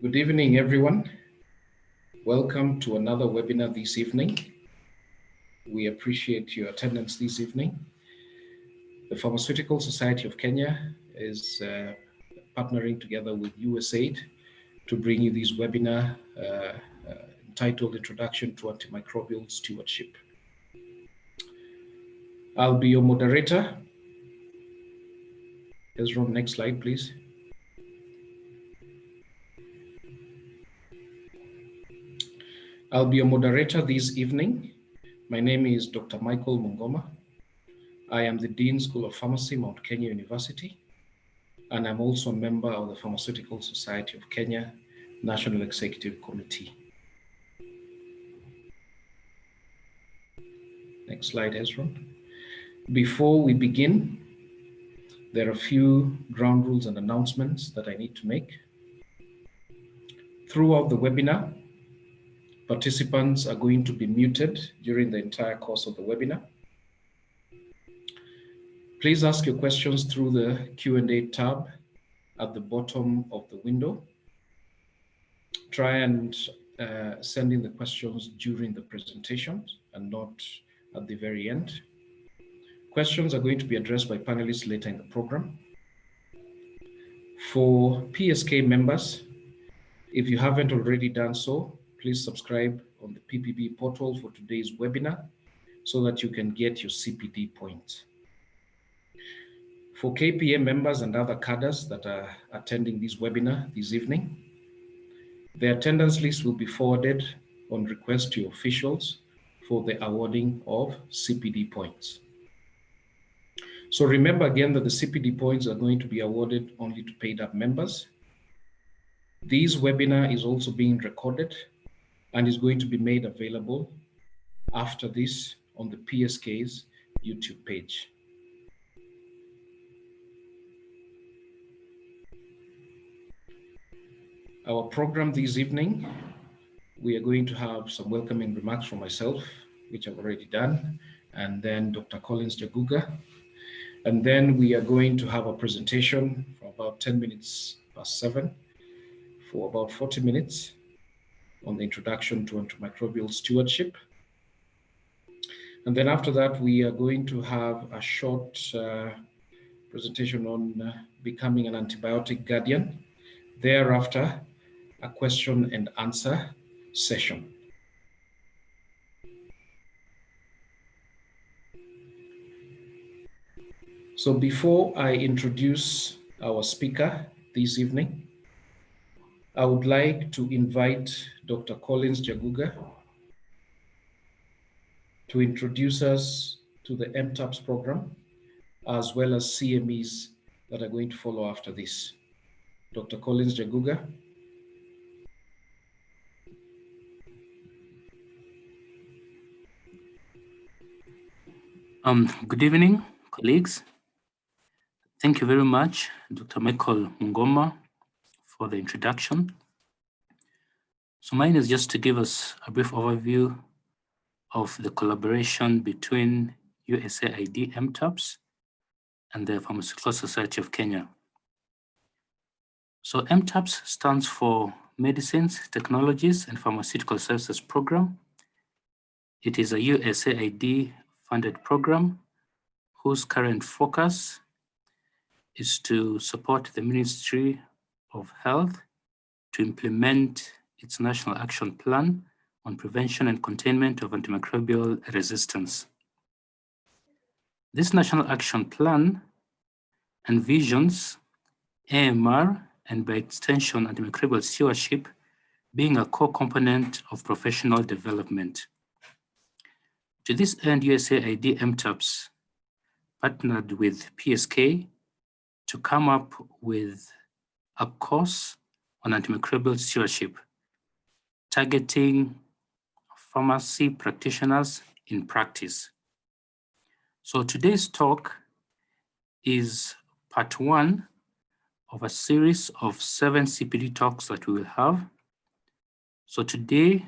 Good evening, everyone. Welcome to another webinar this evening. We appreciate your attendance this evening. The Pharmaceutical Society of Kenya is partnering together with USAID to bring you this webinar entitled Introduction to Antimicrobial Stewardship. I'll be your moderator. Ezra, next slide, please. I'll be your moderator this evening. My name is Dr. Michael Mungoma. I am the Dean School of Pharmacy, Mount Kenya University, and I'm also a member of the Pharmaceutical Society of Kenya National Executive Committee. Next slide, Ezra. Before we begin, there are a few ground rules and announcements that I need to make. Throughout the webinar, participants are going to be muted during the entire course of the webinar. Please ask your questions through the Q&A tab at the bottom of the window. Try and send in the questions during the presentation and not at the very end. Questions are going to be addressed by panelists later in the program. For PSK members, if you haven't already done so, please subscribe on the PPB portal for today's webinar so that you can get your CPD points. For KPA members and other cadres that are attending this webinar this evening, the attendance list will be forwarded on request to your officials for the awarding of CPD points. So remember again that the CPD points are going to be awarded only to paid up members. This webinar is also being recorded and is going to be made available after this on the PSK's YouTube page. Our program this evening, we are going to have some welcoming remarks from myself, which I've already done, and then Dr. Collins Jaguga. And then we are going to have a presentation for about 10 minutes past 7 for about 40 minutes on the introduction to antimicrobial stewardship. And then after that, we are going to have a short presentation on becoming an antibiotic guardian. Thereafter, a question and answer session. So before I introduce our speaker this evening, I would like to invite Dr. Collins Jaguga to introduce us to the MTAPS program, as well as CMEs that are going to follow after this. Dr. Collins Jaguga. Good evening, colleagues. Thank you very much, Dr. Michael Mungoma, for the introduction. So mine is just to give us a brief overview of the collaboration between USAID MTAPS and the Pharmaceutical Society of Kenya. So MTAPS stands for Medicines, Technologies, and Pharmaceutical Services Program. It is a USAID-funded program whose current focus is to support the Ministry of Health to implement its National Action Plan on Prevention and Containment of Antimicrobial Resistance. This National Action Plan envisions AMR and by extension antimicrobial stewardship being a core component of professional development. To this end, USAID MTAPS partnered with PSK to come up with a course on antimicrobial stewardship, targeting pharmacy practitioners in practice. So today's talk is part 1 of a series of 7 CPD talks that we will have. So today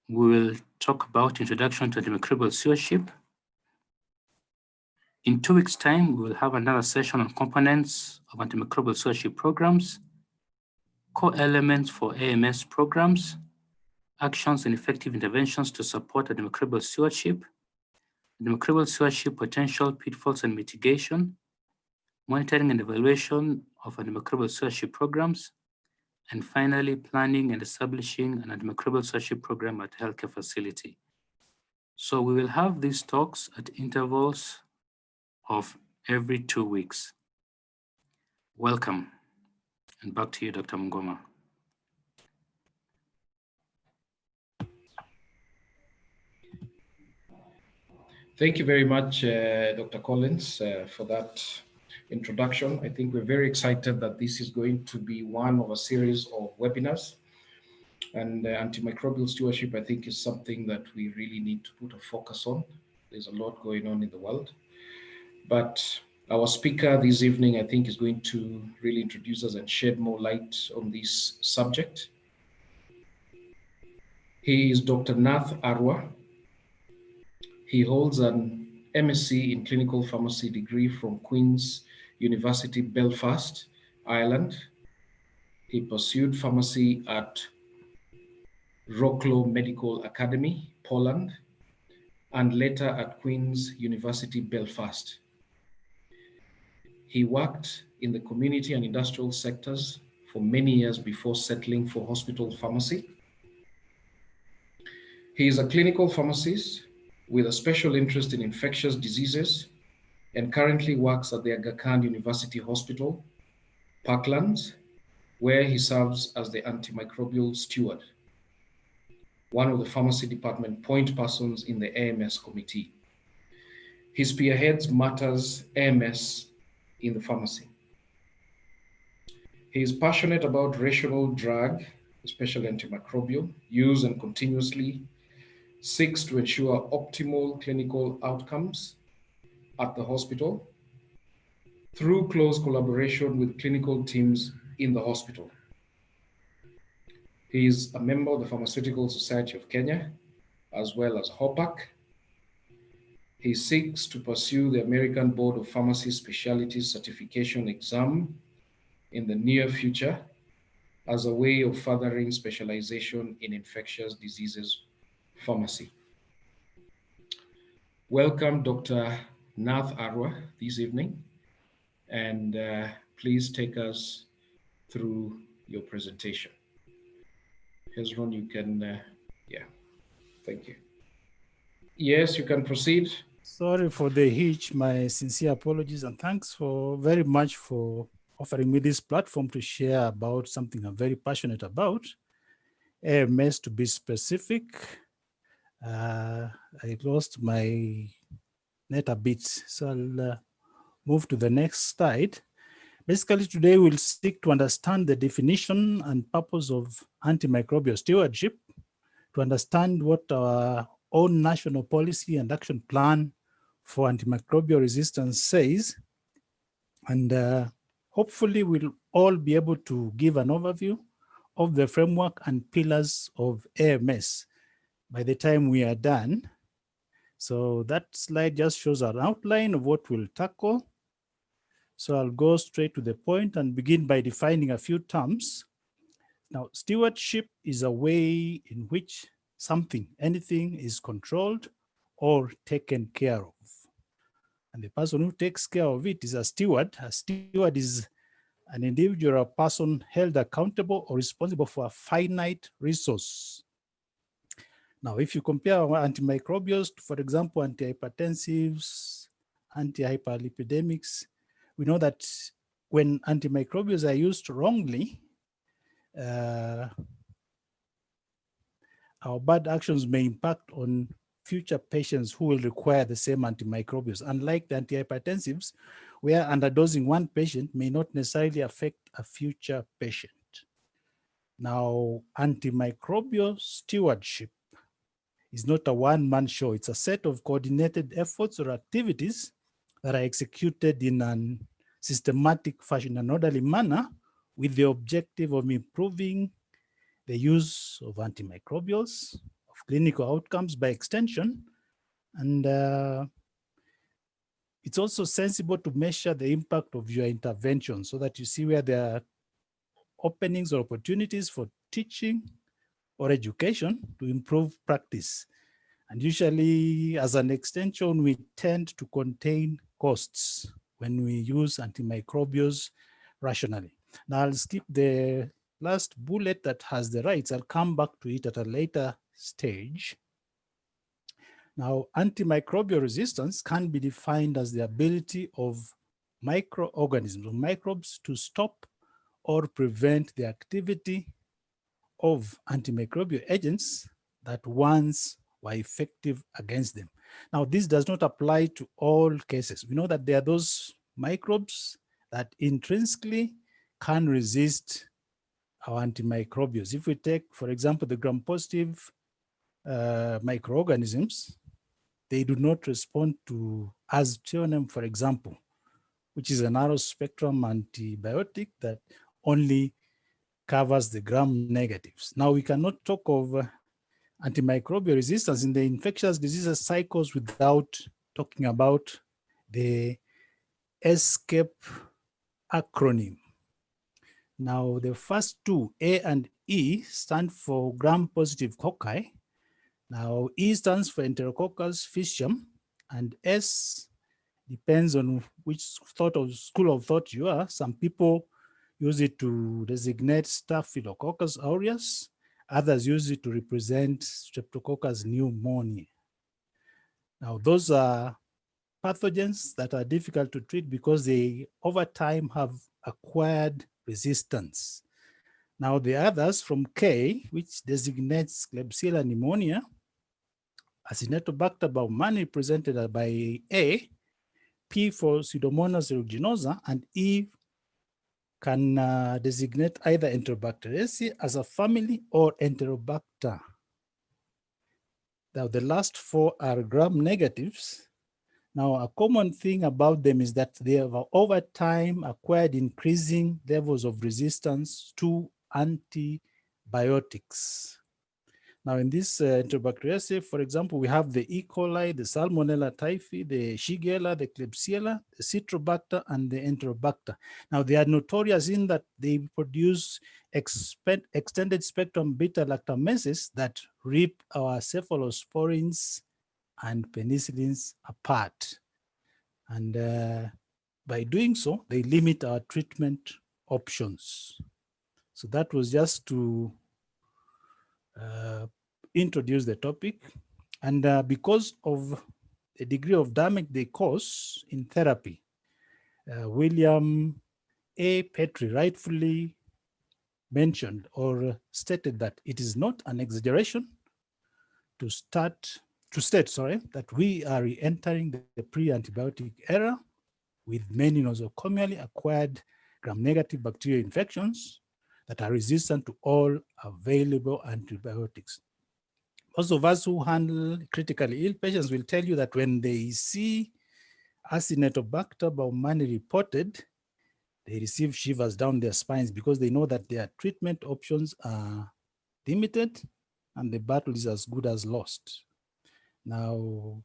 we will talk about introduction to antimicrobial stewardship. In 2 weeks' time, we will have another session on components of antimicrobial stewardship programs. core elements for AMS programs, actions and effective interventions to support antimicrobial stewardship, antimicrobial stewardship potential pitfalls and mitigation, monitoring and evaluation of antimicrobial stewardship programs, and finally, planning and establishing an antimicrobial stewardship program at a healthcare facility. So we will have these talks at intervals of every 2 weeks. Welcome, and back to you, Dr. Mngoma. Thank you very much, Dr. Collins, for that introduction. I think we're very excited that this is going to be one of a series of webinars. And antimicrobial stewardship, I think, is something that we really need to put a focus on. There's a lot going on in the world. But our speaker this evening, I think, is going to really introduce us and shed more light on this subject. He is Dr. Nath Arwa. He holds an MSc in Clinical Pharmacy degree from Queen's University, Belfast, Ireland. He pursued pharmacy at Wrocław Medical Academy, Poland, and later at Queen's University, Belfast. He worked in the community and industrial sectors for many years before settling for hospital pharmacy. He is a clinical pharmacist with a special interest in infectious diseases and currently works at the Aga Khan University Hospital, Parklands, where he serves as the antimicrobial steward, one of the pharmacy department point persons in the AMS committee. He spearheads matters AMS in the pharmacy. He is passionate about rational drug, especially antimicrobial, use and continuously seeks to ensure optimal clinical outcomes at the hospital through close collaboration with clinical teams in the hospital. He is a member of the Pharmaceutical Society of Kenya, as well as HOPAC. He seeks to pursue the American Board of Pharmacy Specialties certification exam in the near future as a way of furthering specialization in infectious diseases pharmacy. Welcome, Dr. Nath Arwa, this evening, and please take us through your presentation. Hezron, you can, thank you. Yes, you can proceed. Sorry for the hitch. My sincere apologies, and thanks very much for offering me this platform to share about something I'm very passionate about. AMS, to be specific. I lost my net a bit, so I'll move to the next slide. Basically, today we'll seek to understand the definition and purpose of antimicrobial stewardship, to understand what our own national policy and action plan for antimicrobial resistance says, and hopefully we'll all be able to give an overview of the framework and pillars of AMS by the time we are done. So that slide just shows an outline of what we'll tackle. So I'll go straight to the point and begin by defining a few terms. Now, stewardship is a way in which anything is controlled or taken care of. And the person who takes care of it is a steward. A steward is an individual or person held accountable or responsible for a finite resource. Now, if you compare antimicrobials, for example, antihypertensives, antihyperlipidemics, we know that when antimicrobials are used wrongly, our bad actions may impact on future patients who will require the same antimicrobials. Unlike the antihypertensives, where underdosing one patient may not necessarily affect a future patient. Now, antimicrobial stewardship is not a one-man show. It's a set of coordinated efforts or activities that are executed in a systematic fashion, an orderly manner, with the objective of improving the use of antimicrobials, of clinical outcomes by extension, and it's also sensible to measure the impact of your intervention so that you see where there are openings or opportunities for teaching or education to improve practice. And usually, as an extension, we tend to contain costs when we use antimicrobials rationally. Now, I'll skip the last bullet that has the rights. I'll come back to it at a later stage. Now, antimicrobial resistance can be defined as the ability of microorganisms or microbes to stop or prevent the activity of antimicrobial agents that once were effective against them. Now, this does not apply to all cases. We know that there are those microbes that intrinsically can resist our antimicrobials. If we take, for example, the gram-positive microorganisms, they do not respond to aztreonam, for example, which is a narrow spectrum antibiotic that only covers the gram negatives. Now, we cannot talk of antimicrobial resistance in the infectious diseases cycles without talking about the ESCAPE acronym. Now, the first two, A and E, stand for gram-positive cocci. Now, E stands for Enterococcus faecium, and S depends on which school of thought you are. Some people use it to designate Staphylococcus aureus. Others use it to represent Streptococcus pneumoniae. Now, those are pathogens that are difficult to treat because they, over time, have acquired resistance. Now, the others from K, which designates Klebsiella pneumonia, Acinetobacter baumannii represented by A, P for Pseudomonas aeruginosa, and E can designate either Enterobacteriaceae as a family or Enterobacter. Now, the last four are gram negatives. Now, a common thing about them is that they have over time acquired increasing levels of resistance to antibiotics. Now, in this Enterobacteriaceae, for example, we have the E. coli, the Salmonella typhi, the Shigella, the Klebsiella, the Citrobacter, and the Enterobacter. Now, they are notorious in that they produce extended spectrum beta-lactamases that rip our cephalosporins and penicillins apart. And by doing so, they limit our treatment options. So that was just to introduce the topic. And because of the degree of damage they cause in therapy, William A. Petrie rightfully mentioned or stated that it is not an exaggeration to state that we are re-entering the pre-antibiotic era with many nosocomially acquired gram-negative bacterial infections that are resistant to all available antibiotics. Most of us who handle critically ill patients will tell you that when they see Acinetobacter baumannii reported, they receive shivers down their spines because they know that their treatment options are limited and the battle is as good as lost. Now,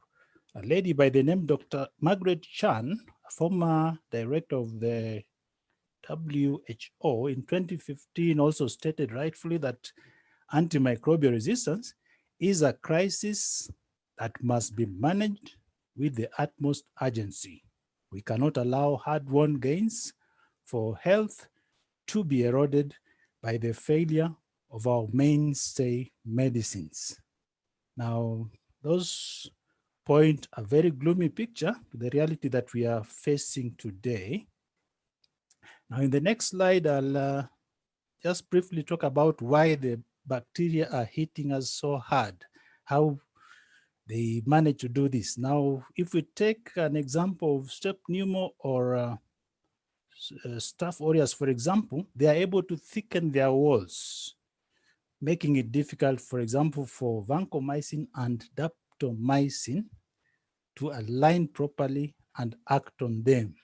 a lady by the name Dr. Margaret Chan, a former director of the WHO in 2015 also stated rightfully that antimicrobial resistance is a crisis that must be managed with the utmost urgency. We cannot allow hard-won gains for health to be eroded by the failure of our mainstay medicines. Now, those point a very gloomy picture to the reality that we are facing today. Now, in the next slide, I'll just briefly talk about why the bacteria are hitting us so hard, how they manage to do this. Now, if we take an example of strep pneumo or Staph aureus, for example, they are able to thicken their walls, making it difficult, for example, for vancomycin and daptomycin to align properly and act on them.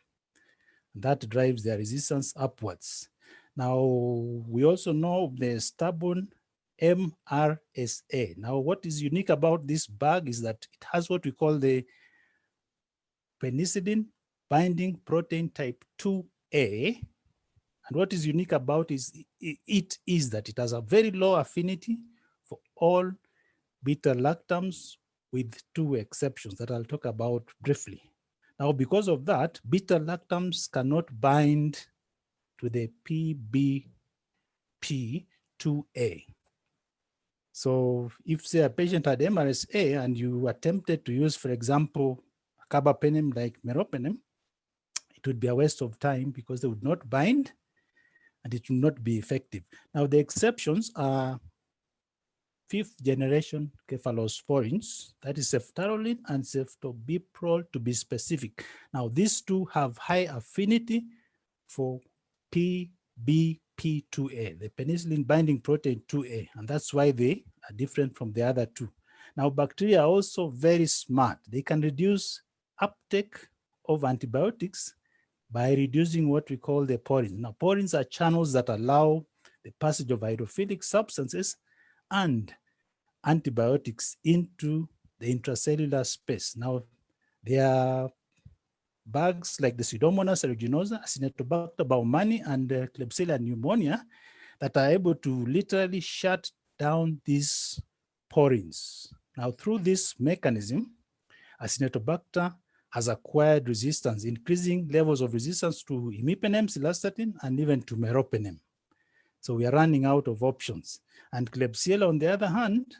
That drives their resistance upwards. Now, we also know the stubborn Mrsa. Now, what is unique about this bug is that it has what we call the penicillin binding protein type 2A, And what is unique about it is that it has a very low affinity for all beta-lactams, with 2 exceptions that I'll talk about briefly. Now, because of that, beta-lactams cannot bind to the PBP2A. So if, say, a patient had MRSA and you attempted to use, for example, carbapenem like meropenem, it would be a waste of time because they would not bind and it will not be effective. Now, the exceptions are 5th generation cephalosporins, that is ceftaroline and ceftobiprole to be specific. Now, these two have high affinity for PBP2A, the penicillin binding protein 2A, and that's why they are different from the other two. Now, bacteria are also very smart. They can reduce uptake of antibiotics by reducing what we call the porins. Now, porins are channels that allow the passage of hydrophilic substances and antibiotics into the intracellular space. Now, there are bugs like the Pseudomonas aeruginosa, Acinetobacter baumannii, and Klebsiella pneumonia that are able to literally shut down these porins. Now, through this mechanism, Acinetobacter has acquired resistance, increasing levels of resistance to imipenem, cilastatin, and even to meropenem. So we are running out of options. And Klebsiella, on the other hand,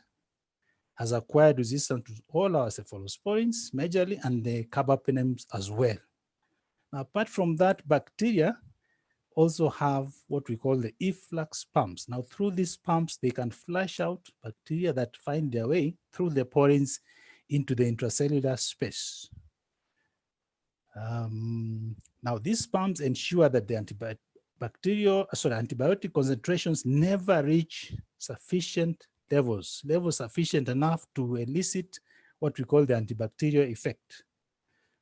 has acquired resistance to all our cephalosporins, majorly, and the carbapenems as well. Now, apart from that, bacteria also have what we call the efflux pumps. Now, through these pumps, they can flush out bacteria that find their way through the porins into the intracellular space. Now, these pumps ensure that the antibiotic concentrations never reach sufficient levels sufficient enough to elicit what we call the antibacterial effect.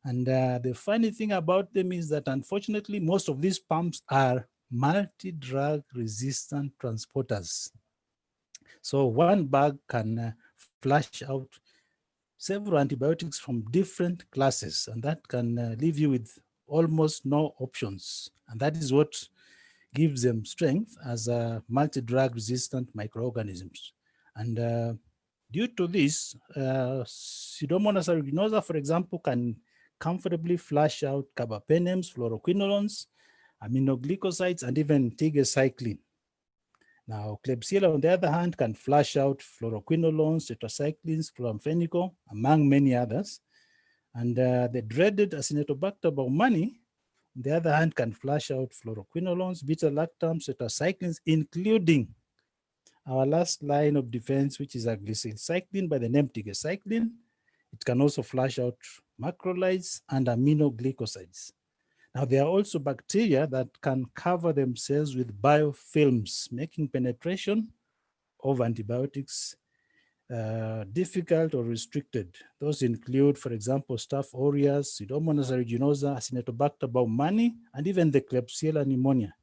And the funny thing about them is that, unfortunately, most of these pumps are multi-drug resistant transporters. So one bug can flush out several antibiotics from different classes, and that can leave you with almost no options. And that is what gives them strength as multi-drug resistant microorganisms. And due to this, Pseudomonas aeruginosa, for example, can comfortably flush out carbapenems, fluoroquinolones, aminoglycosides, and even tigecycline. Now, Klebsiella, on the other hand, can flush out fluoroquinolones, tetracyclines, chloramphenicol, among many others. And the dreaded Acinetobacter baumannii, on the other hand, can flush out fluoroquinolones, beta-lactams, tetracyclines, including our last line of defense, which is a glycylcycline by the name tigecycline. It can also flush out macrolides and aminoglycosides. Now, there are also bacteria that can cover themselves with biofilms, making penetration of antibiotics difficult or restricted. Those include, for example, Staph aureus, Pseudomonas aeruginosa, Acinetobacter baumannii, and even the Klebsiella pneumonia.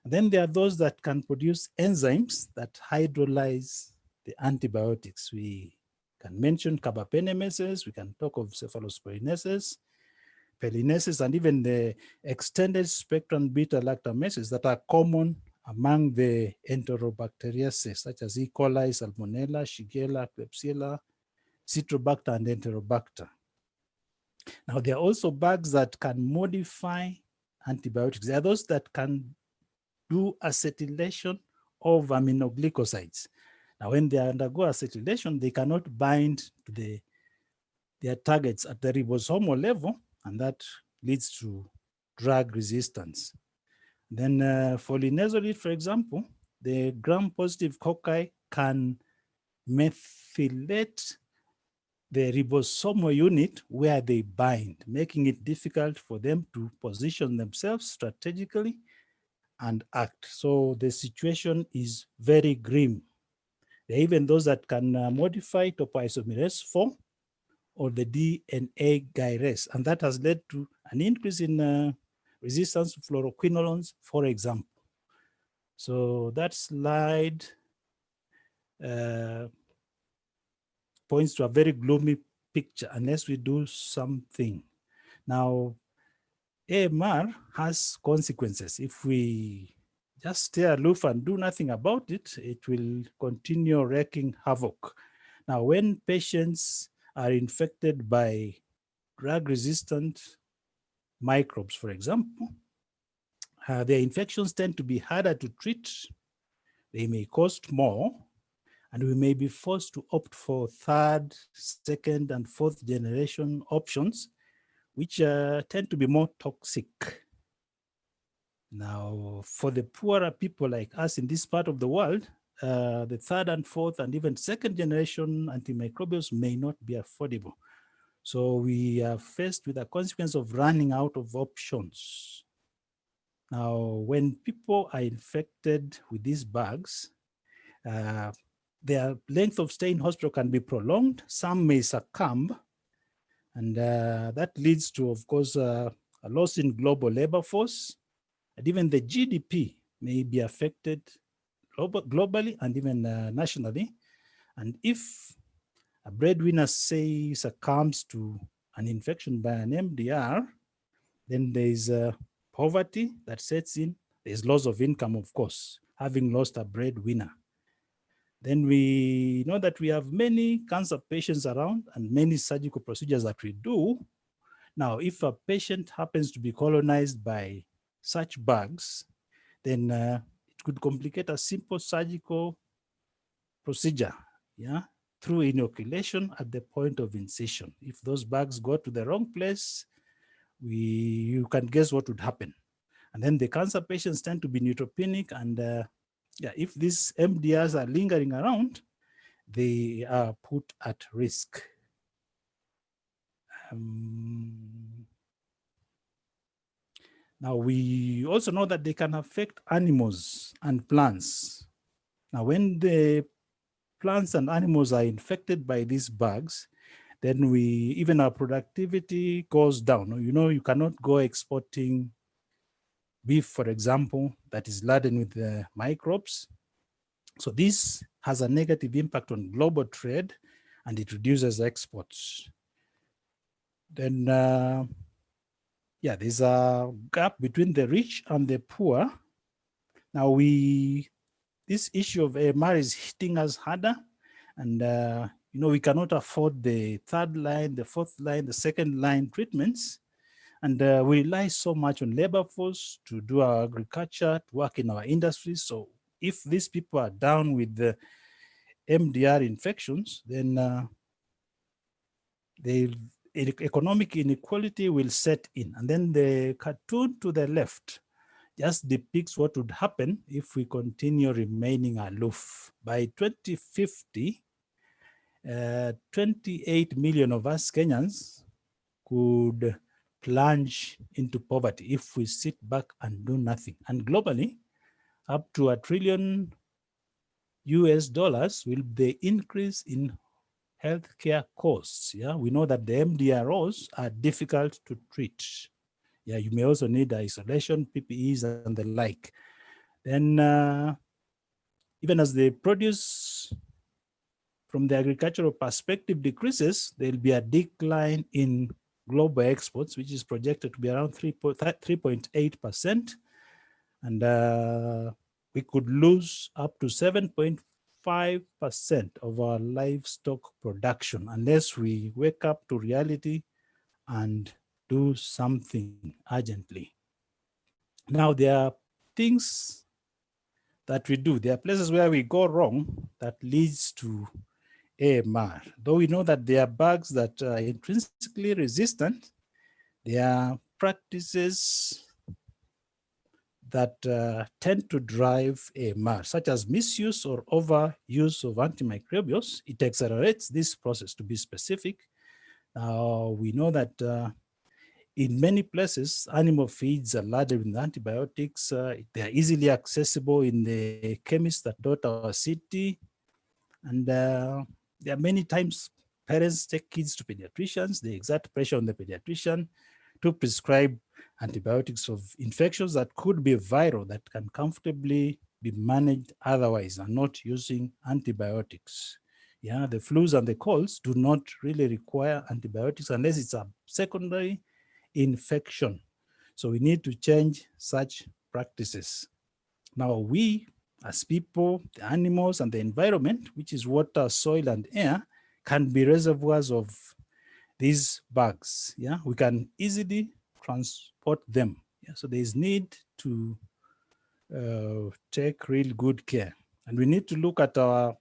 And then there are those that can produce enzymes that hydrolyze the antibiotics. We can mention carbapenemeses, we can talk of cephalosporinases, pelinases, and even the extended spectrum beta-lactamases that are common among the Enterobacteriaceae, such as E. coli, Salmonella, Shigella, Klebsiella, Citrobacter, and Enterobacter. Now, there are also bugs that can modify antibiotics. There are those that can do acetylation of aminoglycosides. Now, when they undergo acetylation, they cannot bind to their targets at the ribosomal level, and that leads to drug resistance. Then for linezolid, for example, the gram-positive cocci can methylate the ribosomal unit where they bind, making it difficult for them to position themselves strategically and act. So the situation is very grim. There are even those that can modify topoisomerase 4 or the DNA gyrase, and that has led to an increase in resistance to fluoroquinolones, for example. So that slide points to a very gloomy picture unless we do something. Now, AMR has consequences. If we just stay aloof and do nothing about it, it will continue wreaking havoc. Now, when patients are infected by drug-resistant microbes, for example, their infections tend to be harder to treat. They may cost more, and we may be forced to opt for third, second, and fourth generation options, which tend to be more toxic. Now, for the poorer people like us in this part of the world, the third and fourth and even second generation antimicrobials may not be affordable. So we are faced with the consequence of running out of options. Now, when people are infected with these bugs, their length of stay in hospital can be prolonged. Some may succumb, and that leads to, of course, a loss in global labor force, and even the GDP may be affected globally and even nationally. And if a breadwinner, say, succumbs to an infection by an MDR, then there's poverty that sets in. There's loss of income, of course, having lost a breadwinner. Then we know that we have many cancer patients around and many surgical procedures that we do. Now, if a patient happens to be colonized by such bugs, then it could complicate a simple surgical procedure, through inoculation at the point of incision. If those bugs go to the wrong place, you can guess what would happen. And then the cancer patients tend to be neutropenic, and if these MDRs are lingering around, they are put at risk. Now, we also know that they can affect animals and plants. Now, when the plants and animals are infected by these bugs, then even our productivity goes down. You cannot go exporting beef, for example, that is laden with the microbes. So this has a negative impact on global trade, and it reduces exports. Then, there's a gap between the rich and the poor. Now, this issue of AMR is hitting us harder, and we cannot afford the third line, the fourth line, the second line treatments. And we rely so much on labor force to do our agriculture, to work in our industry. So if these people are down with the MDR infections, then the economic inequality will set in. And then the cartoon to the left just depicts what would happen if we continue remaining aloof. By 2050, 28 million of us Kenyans could plunge into poverty if we sit back and do nothing. And globally, up to $1 trillion will the increase in healthcare costs. We know that the MDROs are difficult to treat. You may also need isolation, PPEs, and the like. Then, even as the produce from the agricultural perspective decreases, there'll be a decline in global exports, which is projected to be around 3.8%. And we could lose up to 7.5% of our livestock production unless we wake up to reality and do something urgently. Now, there are things that we do. There are places where we go wrong that leads to AMR. Though we know that there are bugs that are intrinsically resistant, there are practices that tend to drive AMR, such as misuse or overuse of antimicrobials. It accelerates this process, to be specific. We know that in many places, animal feeds are loaded with antibiotics. They are easily accessible in the chemists that dot our city. And there are many times parents take kids to pediatricians. They exert pressure on the pediatrician to prescribe antibiotics of infections that could be viral, that can comfortably be managed otherwise and not using antibiotics. The flus and the colds do not really require antibiotics unless it's a secondary infection. So we need to change such practices. Now we, as people, the animals, and the environment, which is water, soil, and air, can be reservoirs of these bugs. Yeah, we can easily transport them. Yeah? So there is need to take real good care. And we need to look at our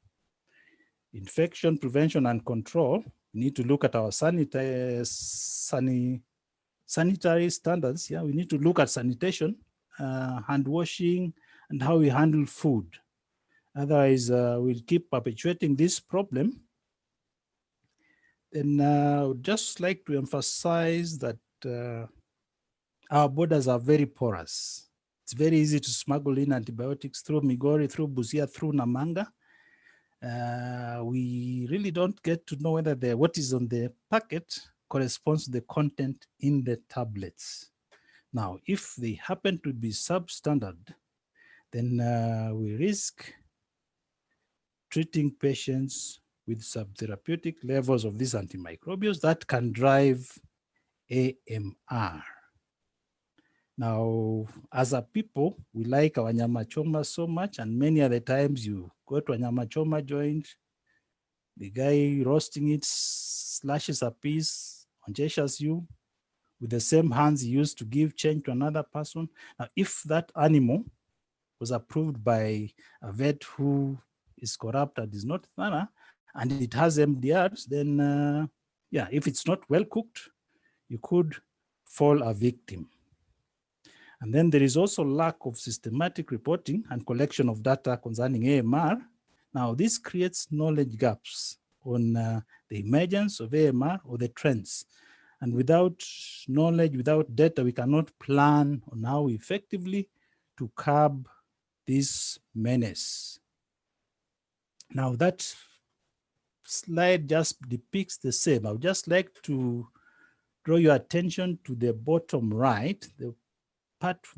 infection prevention and control. We need to look at our sanitary standards. Yeah, we need to look at sanitation, hand washing, and how we handle food. Otherwise, we'll keep perpetuating this problem. And I would just like to emphasize that our borders are very porous. It's very easy to smuggle in antibiotics through Migori, through Busia, through Namanga. We really don't get to know whether what is on the packet corresponds to the content in the tablets. Now, if they happen to be substandard, then we risk treating patients with subtherapeutic levels of these antimicrobials that can drive AMR. Now, as a people, we like our nyama choma so much, and many other times you go to a nyama choma joint, the guy roasting it slashes a piece, ungestures you with the same hands he used to give change to another person. Now, if that animal was approved by a vet who is corrupt and is not thorough, and it has MDRs, then yeah, if it's not well cooked, you could fall a victim. And then there is also lack of systematic reporting and collection of data concerning AMR. Now, this creates knowledge gaps on the emergence of AMR or the trends. And without knowledge, without data, we cannot plan on how effectively to curb this menace. Now, that slide just depicts the same. I would just like to draw your attention to the bottom right, the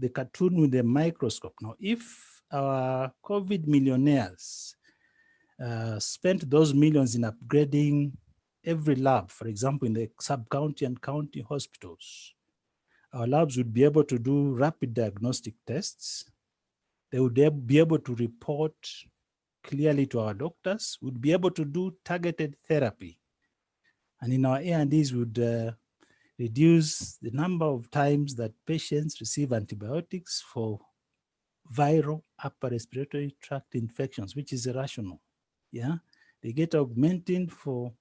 cartoon with the microscope. Now, if our COVID millionaires spent those millions in upgrading every lab, for example, in the sub-county and county hospitals, our labs would be able to do rapid diagnostic tests. They would be able to report clearly to our doctors, would be able to do targeted therapy. And in our A&Es would reduce the number of times that patients receive antibiotics for viral upper respiratory tract infections, which is irrational. Yeah, they get augmentin for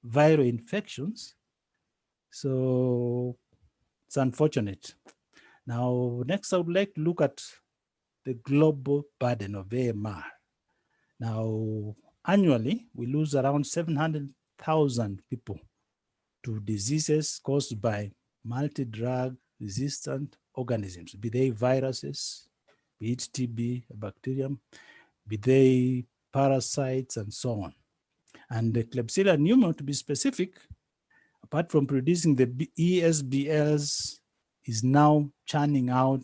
viral infections. So it's unfortunate. Now, next I would like to look at the global burden of AMR. Now, annually, we lose around 700,000 people to diseases caused by multi-drug resistant organisms, be they viruses, be it TB, bacterium, be they parasites, and so on. And the Klebsiella pneumoniae, to be specific, apart from producing the ESBLs, is now churning out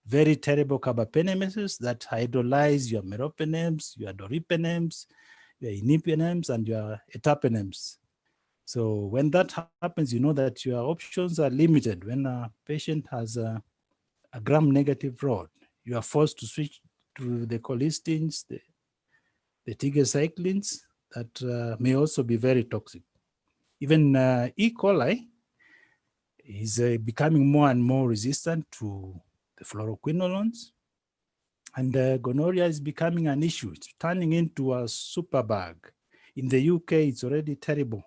very terrible carbapenems that hydrolyze your meropenems, your doripenems, your imipenems, and your etapenems. So when that happens, you know that your options are limited. When a patient has a gram-negative rod, you are forced to switch to the colistins, the tigecyclines that may also be very toxic. Even E. coli is becoming more and more resistant to the fluoroquinolones. And gonorrhea is becoming an issue. It's turning into a superbug. In the UK, it's already terrible.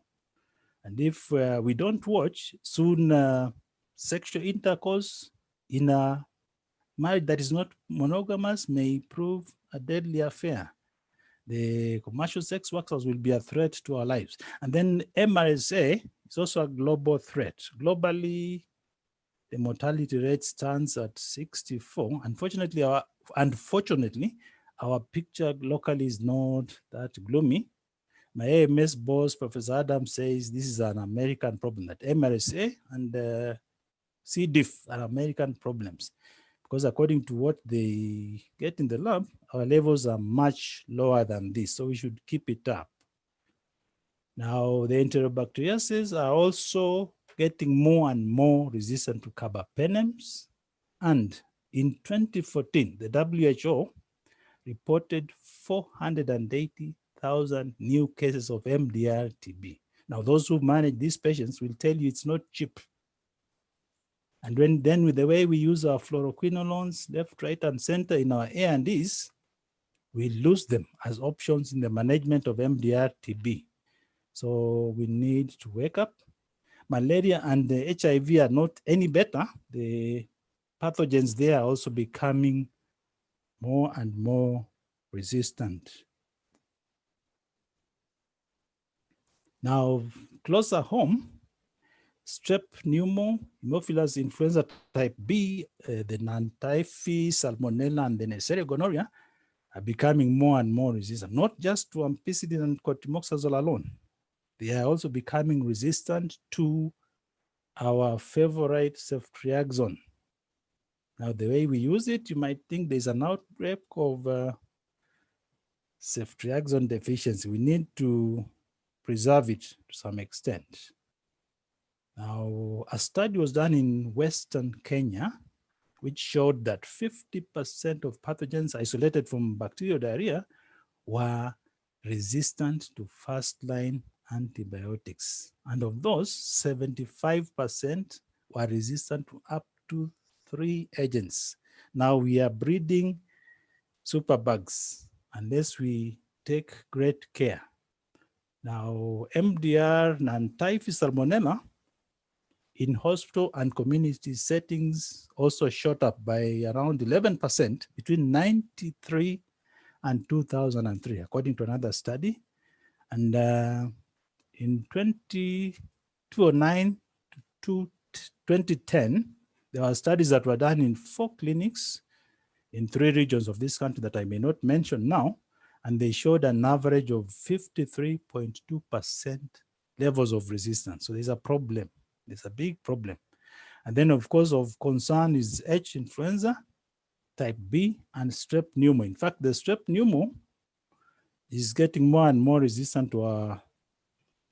And if we don't watch, soon sexual intercourse in a marriage that is not monogamous may prove a deadly affair. The commercial sex workers will be a threat to our lives. And then MRSA is also a global threat. Globally, the mortality rate stands at 64. Unfortunately, our picture locally is not that gloomy. My AMS boss, Professor Adams, says this is an American problem, that MRSA and C. diff are American problems. Because according to what they get in the lab, our levels are much lower than this, so we should keep it up. Now, the enterobacteriaceae are also getting more and more resistant to carbapenems. And in 2014, the WHO reported 480,000 new cases of MDR-TB. Now, those who manage these patients will tell you it's not cheap. And then with the way we use our fluoroquinolones, left, right, and center in our A&Es, we lose them as options in the management of MDR-TB. So we need to wake up. Malaria and the HIV are not any better. The pathogens there are also becoming more and more resistant. Now, closer home, strep pneumo, Haemophilus influenza type B, the non-typhi, salmonella, and the Neisseria gonorrhea are becoming more and more resistant, not just to ampicillin and cotrimoxazole alone. They are also becoming resistant to our favorite ceftriaxone. Now, the way we use it, you might think there's an outbreak of ceftriaxone deficiency. We need to preserve it to some extent. Now, a study was done in Western Kenya, which showed that 50% of pathogens isolated from bacterial diarrhea were resistant to first-line antibiotics. And of those, 75% were resistant to up to 3 agents. Now we are breeding superbugs unless we take great care. Now, MDR and typhi salmonella in hospital and community settings also shot up by around 11% between 1993 and 2003, according to another study. And in 2009 to 2010, there were studies that were done in 4 clinics in 3 regions of this country that I may not mention now, and they showed an average of 53.2% levels of resistance. So there's a problem. There's a big problem. And then, of course, of concern is H. influenza, type B, and strep pneumo. In fact, the strep pneumo is getting more and more resistant to our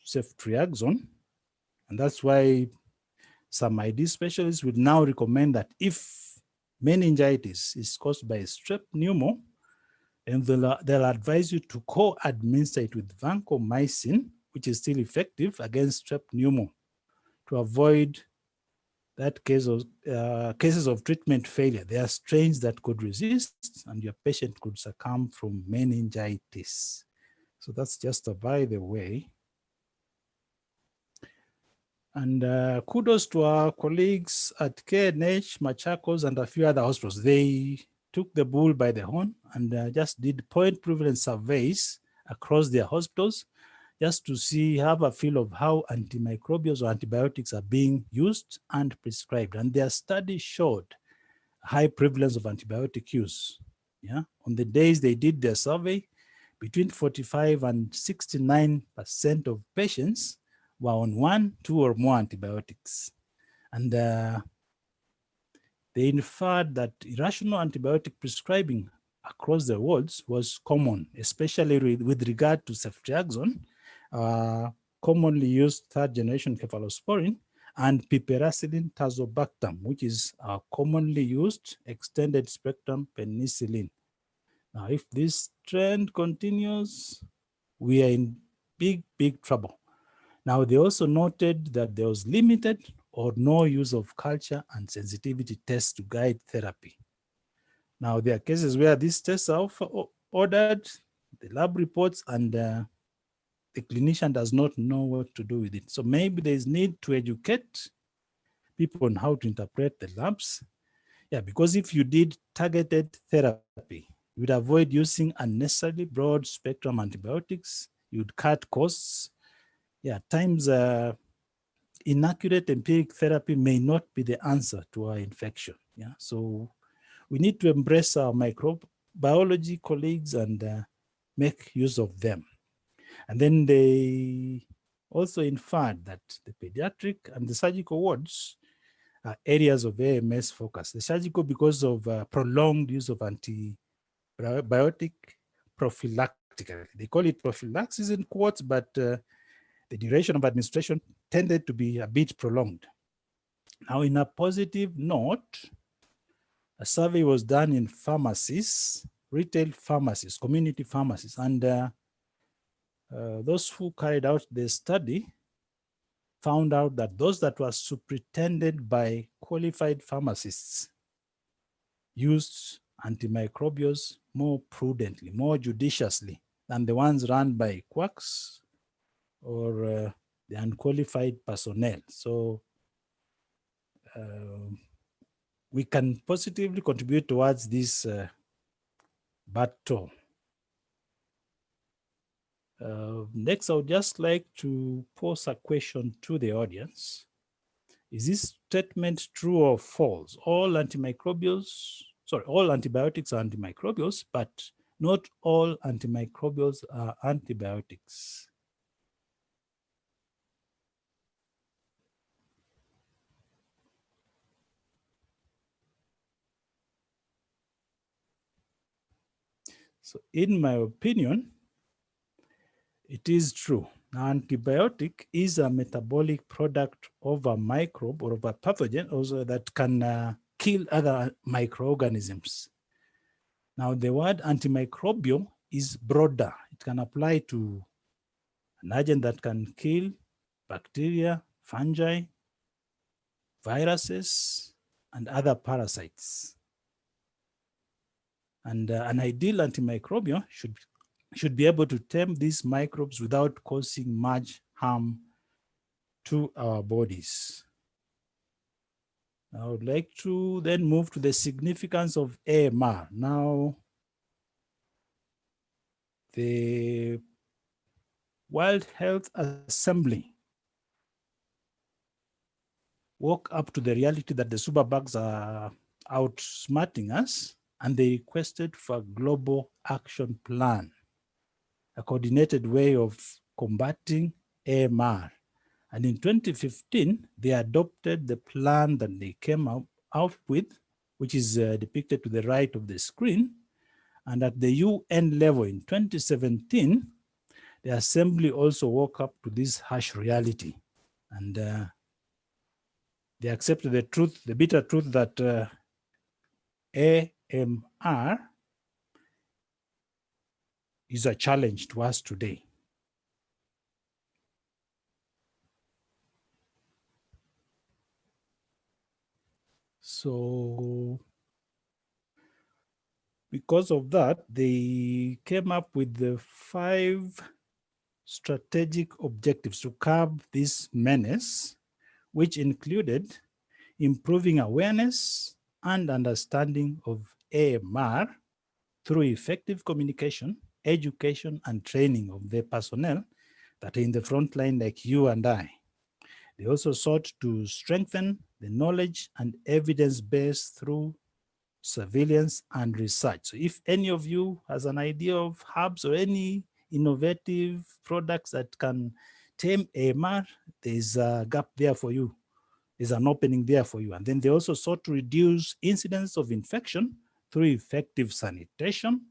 ceftriaxone. And that's why some ID specialists would now recommend that if meningitis is caused by strep pneumo, and they'll advise you to co-administer it with vancomycin, which is still effective against strep pneumo, to avoid that case of, cases of treatment failure. There are strains that could resist and your patient could succumb from meningitis. So that's just a by the way. And kudos to our colleagues at KNH, Machakos, and a few other hospitals. They took the bull by the horn and just did point prevalence surveys across their hospitals just to have a feel of how antimicrobials or antibiotics are being used and prescribed. And their study showed high prevalence of antibiotic use. Yeah, on the days they did their survey, between 45 and 69% of patients were on 1, 2, or more antibiotics. And they inferred that irrational antibiotic prescribing across the worlds was common, especially with regard to ceftriaxone, commonly used 3rd generation cephalosporin, and piperacillin tazobactam, which is commonly used extended spectrum penicillin. Now, if this trend continues, we are in big, big trouble. Now, they also noted that there was limited or no use of culture and sensitivity tests to guide therapy. Now, there are cases where these tests are ordered, the lab reports, and the clinician does not know what to do with it. So maybe there's need to educate people on how to interpret the labs. Yeah, because if you did targeted therapy, you would avoid using unnecessarily broad spectrum antibiotics, you'd cut costs. Yeah, at times inaccurate empiric therapy may not be the answer to our infection. Yeah, so we need to embrace our microbiology colleagues and make use of them. And then they also inferred that the pediatric and the surgical wards are areas of AMS focus. The surgical because of prolonged use of antibiotic prophylactically. They call it prophylaxis in quotes, but the duration of administration tended to be a bit prolonged. Now, in a positive note, A survey was done in pharmacies, retail pharmacies, community pharmacies, and those who carried out the study found out that those that were superintended by qualified pharmacists used antimicrobials more prudently, more judiciously than the ones run by quacks or the unqualified personnel. So we can positively contribute towards this battle. Next, I would just like to pose a question to the audience. Is this statement true or false? All antibiotics are antimicrobials, but not all antimicrobials are antibiotics. So in my opinion, it is true. An antibiotic is a metabolic product of a microbe or of a pathogen also that can kill other microorganisms. Now, the word antimicrobial is broader. It can apply to an agent that can kill bacteria, fungi, viruses, and other parasites. And an ideal antimicrobial should be able to tame these microbes without causing much harm to our bodies. I would like to then move to the significance of AMR. Now, the World Health Assembly woke up to the reality that the superbugs are outsmarting us, and they requested for a global action plan, a coordinated way of combating AMR. And in 2015, they adopted the plan that they came out with, which is depicted to the right of the screen. And at the UN level in 2017, the Assembly also woke up to this harsh reality. And they accepted the truth, the bitter truth that AMR is a challenge to us today. So because of that, they came up with the 5 strategic objectives to curb this menace, which included improving awareness and understanding of AMR through effective communication, education, and training of the personnel that are in the front line like you and I. They also sought to strengthen the knowledge and evidence base through surveillance and research. So if any of you has an idea of herbs or any innovative products that can tame AMR, there's a gap there for you. There's an opening there for you. And then they also sought to reduce incidence of infection through effective sanitation,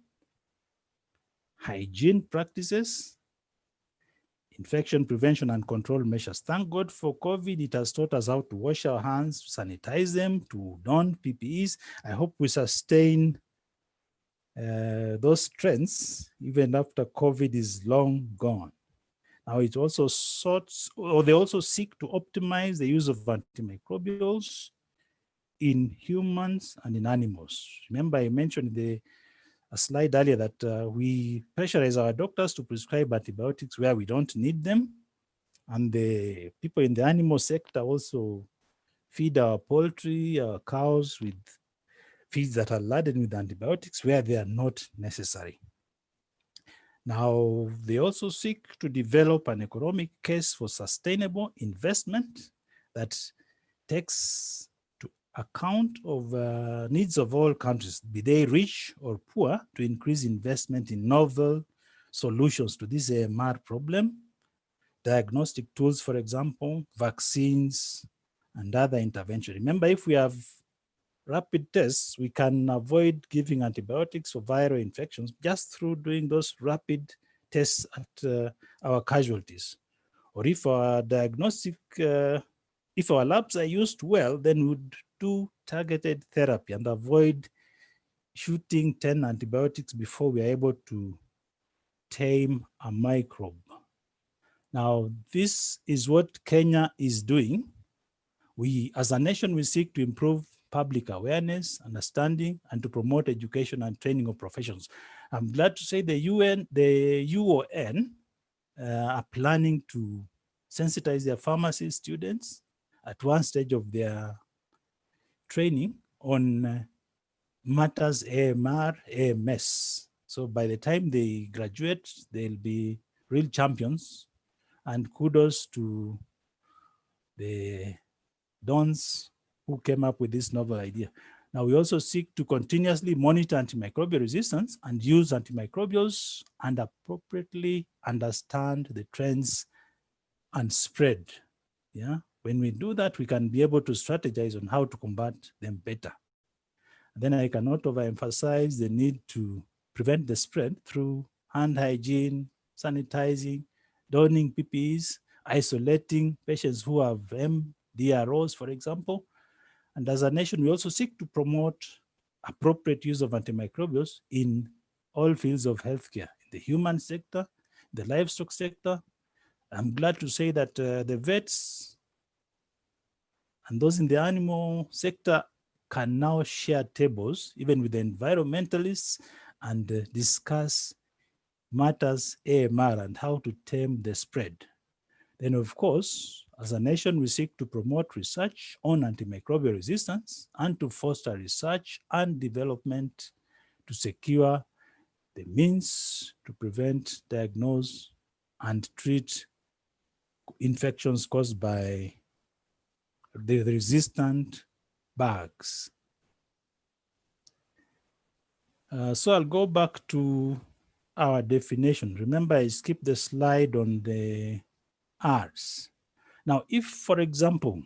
hygiene practices, infection prevention and control measures. Thank God for COVID. It has taught us how to wash our hands, to sanitize them, to don PPEs. I hope we sustain those trends even after COVID is long gone. Now it also they also seek to optimize the use of antimicrobials in humans and in animals. Remember, I mentioned a slide earlier that we pressurize our doctors to prescribe antibiotics where we don't need them. And the people in the animal sector also feed our poultry, our cows with feeds that are laden with antibiotics where they are not necessary. Now, they also seek to develop an economic case for sustainable investment that takes account of needs of all countries, be they rich or poor, to increase investment in novel solutions to this AMR problem, diagnostic tools, for example, vaccines, and other interventions. Remember, if we have rapid tests, we can avoid giving antibiotics for viral infections just through doing those rapid tests at our casualties. Or if our diagnostic, if our labs are used well, then we would do targeted therapy and avoid shooting 10 antibiotics before we are able to tame a microbe. Now, this is what Kenya is doing. We, as a nation, we seek to improve public awareness, understanding, and to promote education and training of professions. I'm glad to say the UON are planning to sensitize their pharmacy students at one stage of their training on matters AMR, AMS. So by the time they graduate, they'll be real champions, and kudos to the dons who came up with this novel idea. Now, we also seek to continuously monitor antimicrobial resistance and use antimicrobials and appropriately understand the trends and spread. Yeah, when we do that, we can be able to strategize on how to combat them better. And then I cannot overemphasize the need to prevent the spread through hand hygiene, sanitizing, donning PPEs, isolating patients who have MDROs, for example. And as a nation, we also seek to promote appropriate use of antimicrobials in all fields of healthcare, in the human sector, the livestock sector. I'm glad to say that the vets and those in the animal sector can now share tables, even with the environmentalists, and discuss matters AMR and how to tame the spread. Then, of course, as a nation, we seek to promote research on antimicrobial resistance and to foster research and development to secure the means to prevent, diagnose, and treat infections caused by the resistant bugs. So I'll go back to our definition. Remember, I skipped the slide on the R's. Now, if, for example,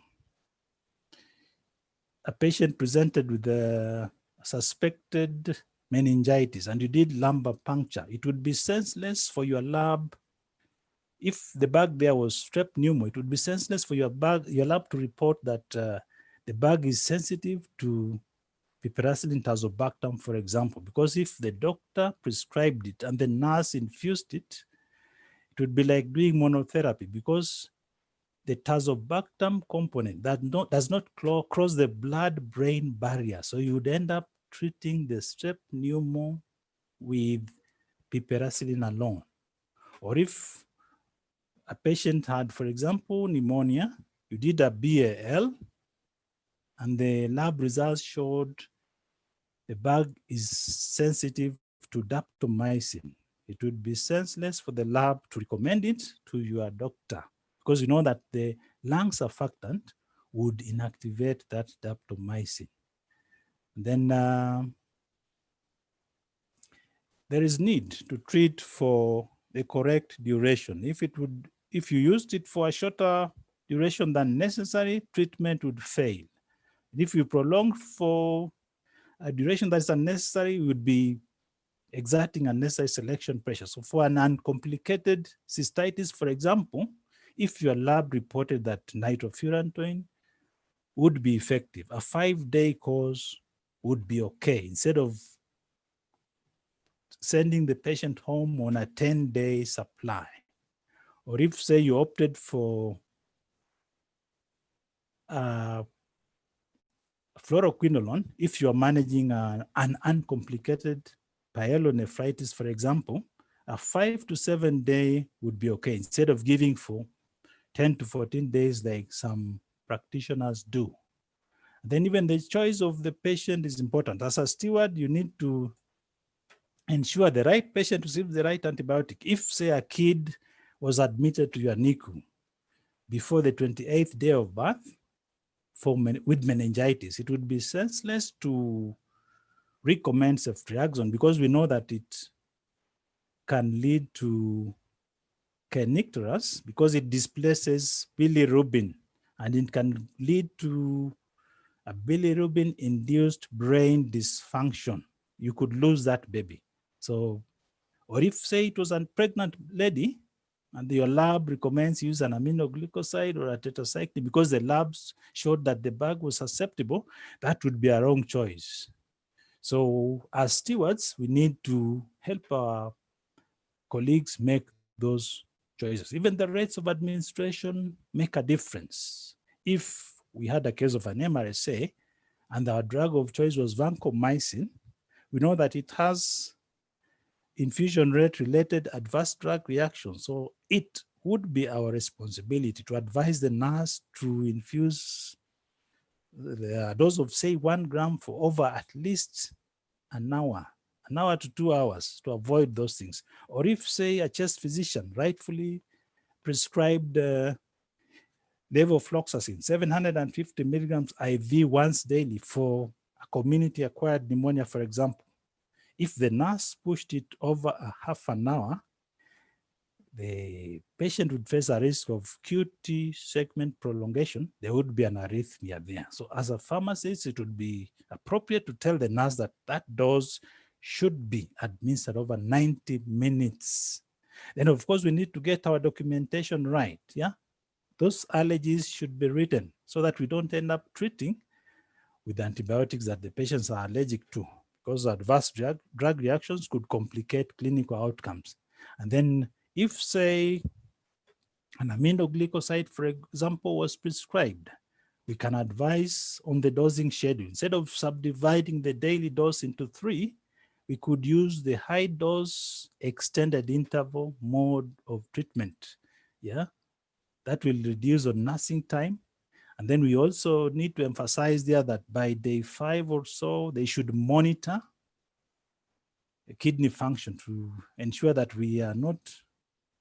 a patient presented with a suspected meningitis and you did lumbar puncture, it would be senseless for your lab. If the bug there was strep pneumo, it would be senseless for your lab to report that the bug is sensitive to piperacillin tazobactam, for example, because if the doctor prescribed it and the nurse infused it, it would be like doing monotherapy, because the tazobactam component that does not cross the blood-brain barrier. So you would end up treating the strep pneumo with piperacillin alone. Or if a patient had, for example, pneumonia, you did a BAL, and the lab results showed the bug is sensitive to daptomycin. It would be senseless for the lab to recommend it to your doctor, because you know that the lung surfactant would inactivate that daptomycin. Then there is need to treat for the correct duration. If you used it for a shorter duration than necessary, treatment would fail. If you prolong for a duration that is unnecessary, you would be exerting unnecessary selection pressure. So for an uncomplicated cystitis, for example, if your lab reported that nitrofurantoin would be effective, a 5-day course would be okay, instead of sending the patient home on a 10-day supply. Or if, say, you opted for fluoroquinolone, if you're managing an uncomplicated pyelonephritis, for example, a 5 to 7 day would be okay, instead of giving for 10 to 14 days like some practitioners do. Then even the choice of the patient is important. As a steward, you need to ensure the right patient receives the right antibiotic. If, say, a kid was admitted to your NICU before the 28th day of birth with meningitis, it would be senseless to recommend ceftriaxone, because we know that it can lead to kernicterus, because it displaces bilirubin, and it can lead to a bilirubin-induced brain dysfunction. You could lose that baby. So, or if, say, it was a pregnant lady and your lab recommends use an aminoglycoside or a tetracycline because the labs showed that the bug was susceptible, that would be a wrong choice. So as stewards, we need to help our colleagues make those choices. Even the rates of administration make a difference. If we had a case of an MRSA and our drug of choice was vancomycin, we know that it has infusion rate related adverse drug reactions. So it would be our responsibility to advise the nurse to infuse the dose of, say, 1 gram for over at least an hour to 2 hours to avoid those things. Or if, say, a chest physician rightfully prescribed levofloxacin, 750 milligrams IV once daily for a community-acquired pneumonia, for example, if the nurse pushed it over a half an hour, the patient would face a risk of QT segment prolongation. There would be an arrhythmia there. So as a pharmacist, it would be appropriate to tell the nurse that that dose should be administered over 90 minutes. Then of course, we need to get our documentation right, yeah? Those allergies should be written so that we don't end up treating with antibiotics that the patients are allergic to, because adverse drug reactions could complicate clinical outcomes. And then if, say, an aminoglycoside, for example, was prescribed, we can advise on the dosing schedule. Instead of subdividing the daily dose into 3, we could use the high dose extended interval mode of treatment. Yeah, that will reduce on nursing time. And then we also need to emphasize there that by day 5 or so, they should monitor the kidney function to ensure that we are not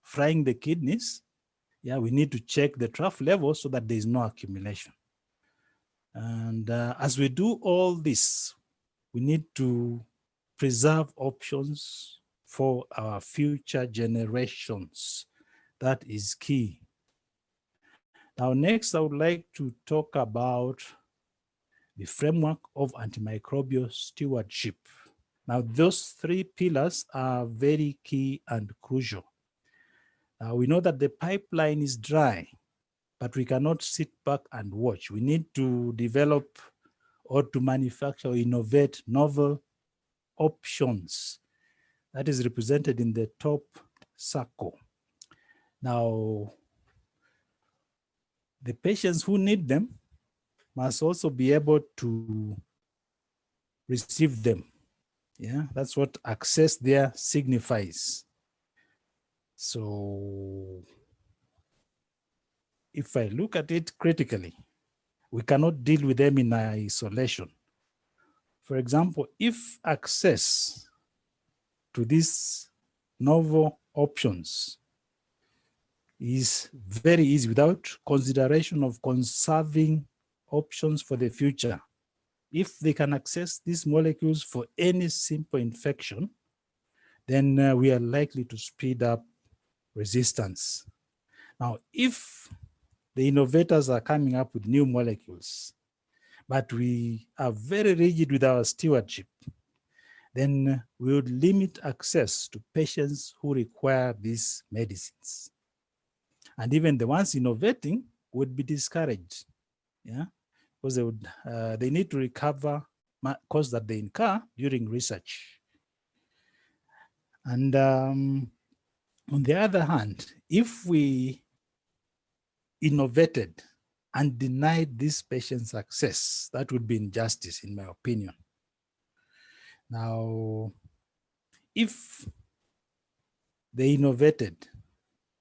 frying the kidneys. Yeah, we need to check the trough level so that there is no accumulation. And as we do all this, we need to preserve options for our future generations. That is key. Now, next, I would like to talk about the framework of antimicrobial stewardship. Now, those 3 pillars are very key and crucial. Now, we know that the pipeline is dry, but we cannot sit back and watch. We need to develop or to manufacture or innovate novel options. That is represented in the top circle. Now, the patients who need them must also be able to receive them. Yeah, that's what access there signifies. So if I look at it critically, we cannot deal with them in isolation. For example, if access to these novel options is very easy without consideration of conserving options for the future, if they can access these molecules for any simple infection, then we are likely to speed up resistance. Now, if the innovators are coming up with new molecules, but we are very rigid with our stewardship, then we would limit access to patients who require these medicines. And even the ones innovating would be discouraged, yeah, because they need to recover costs that they incur during research. And on the other hand, if we innovated and denied these patients access, that would be injustice, in my opinion. Now, if they innovated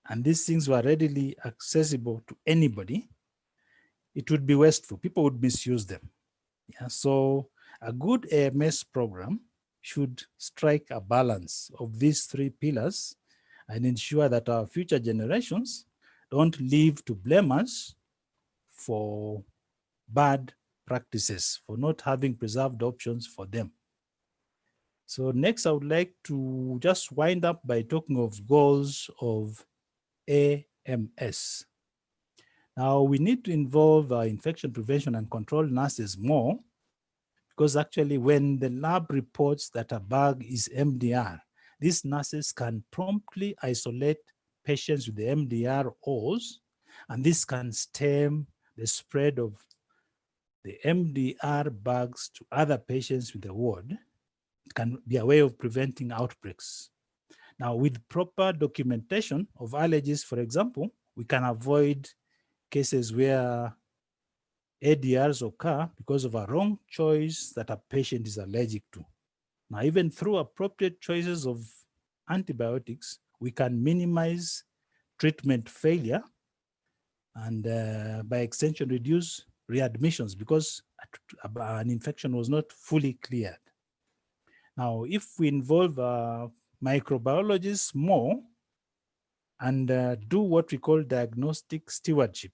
and these things were readily accessible to anybody, it would be wasteful. People would misuse them. Yeah, so a good AMS program should strike a balance of these 3 pillars and ensure that our future generations don't live to blame us for bad practices, for not having preserved options for them. So next, I would like to just wind up by talking of goals of AMS. Now, we need to involve infection prevention and control nurses more, because actually when the lab reports that a bug is MDR, these nurses can promptly isolate patients with the MDR-Os, and this can stem the spread of the MDR bugs to other patients with the ward. It can be a way of preventing outbreaks. Now, with proper documentation of allergies, for example, we can avoid cases where ADRs occur because of a wrong choice that a patient is allergic to. Now, even through appropriate choices of antibiotics, we can minimize treatment failure and by extension reduce readmissions because an infection was not fully cleared. Now, if we involve microbiologists more and do what we call diagnostic stewardship,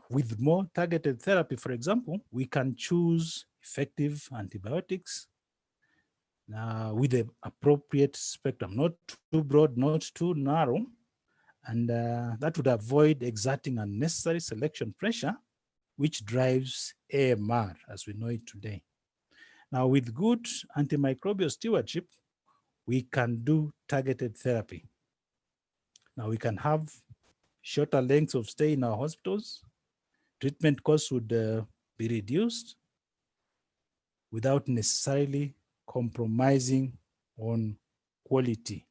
with more targeted therapy, for example, we can choose effective antibiotics with the appropriate spectrum, not too broad, not too narrow, and that would avoid exerting unnecessary selection pressure, which drives AMR as we know it today. Now, with good antimicrobial stewardship, we can do targeted therapy. Now, we can have shorter lengths of stay in our hospitals. Treatment costs would be reduced without necessarily compromising on quality.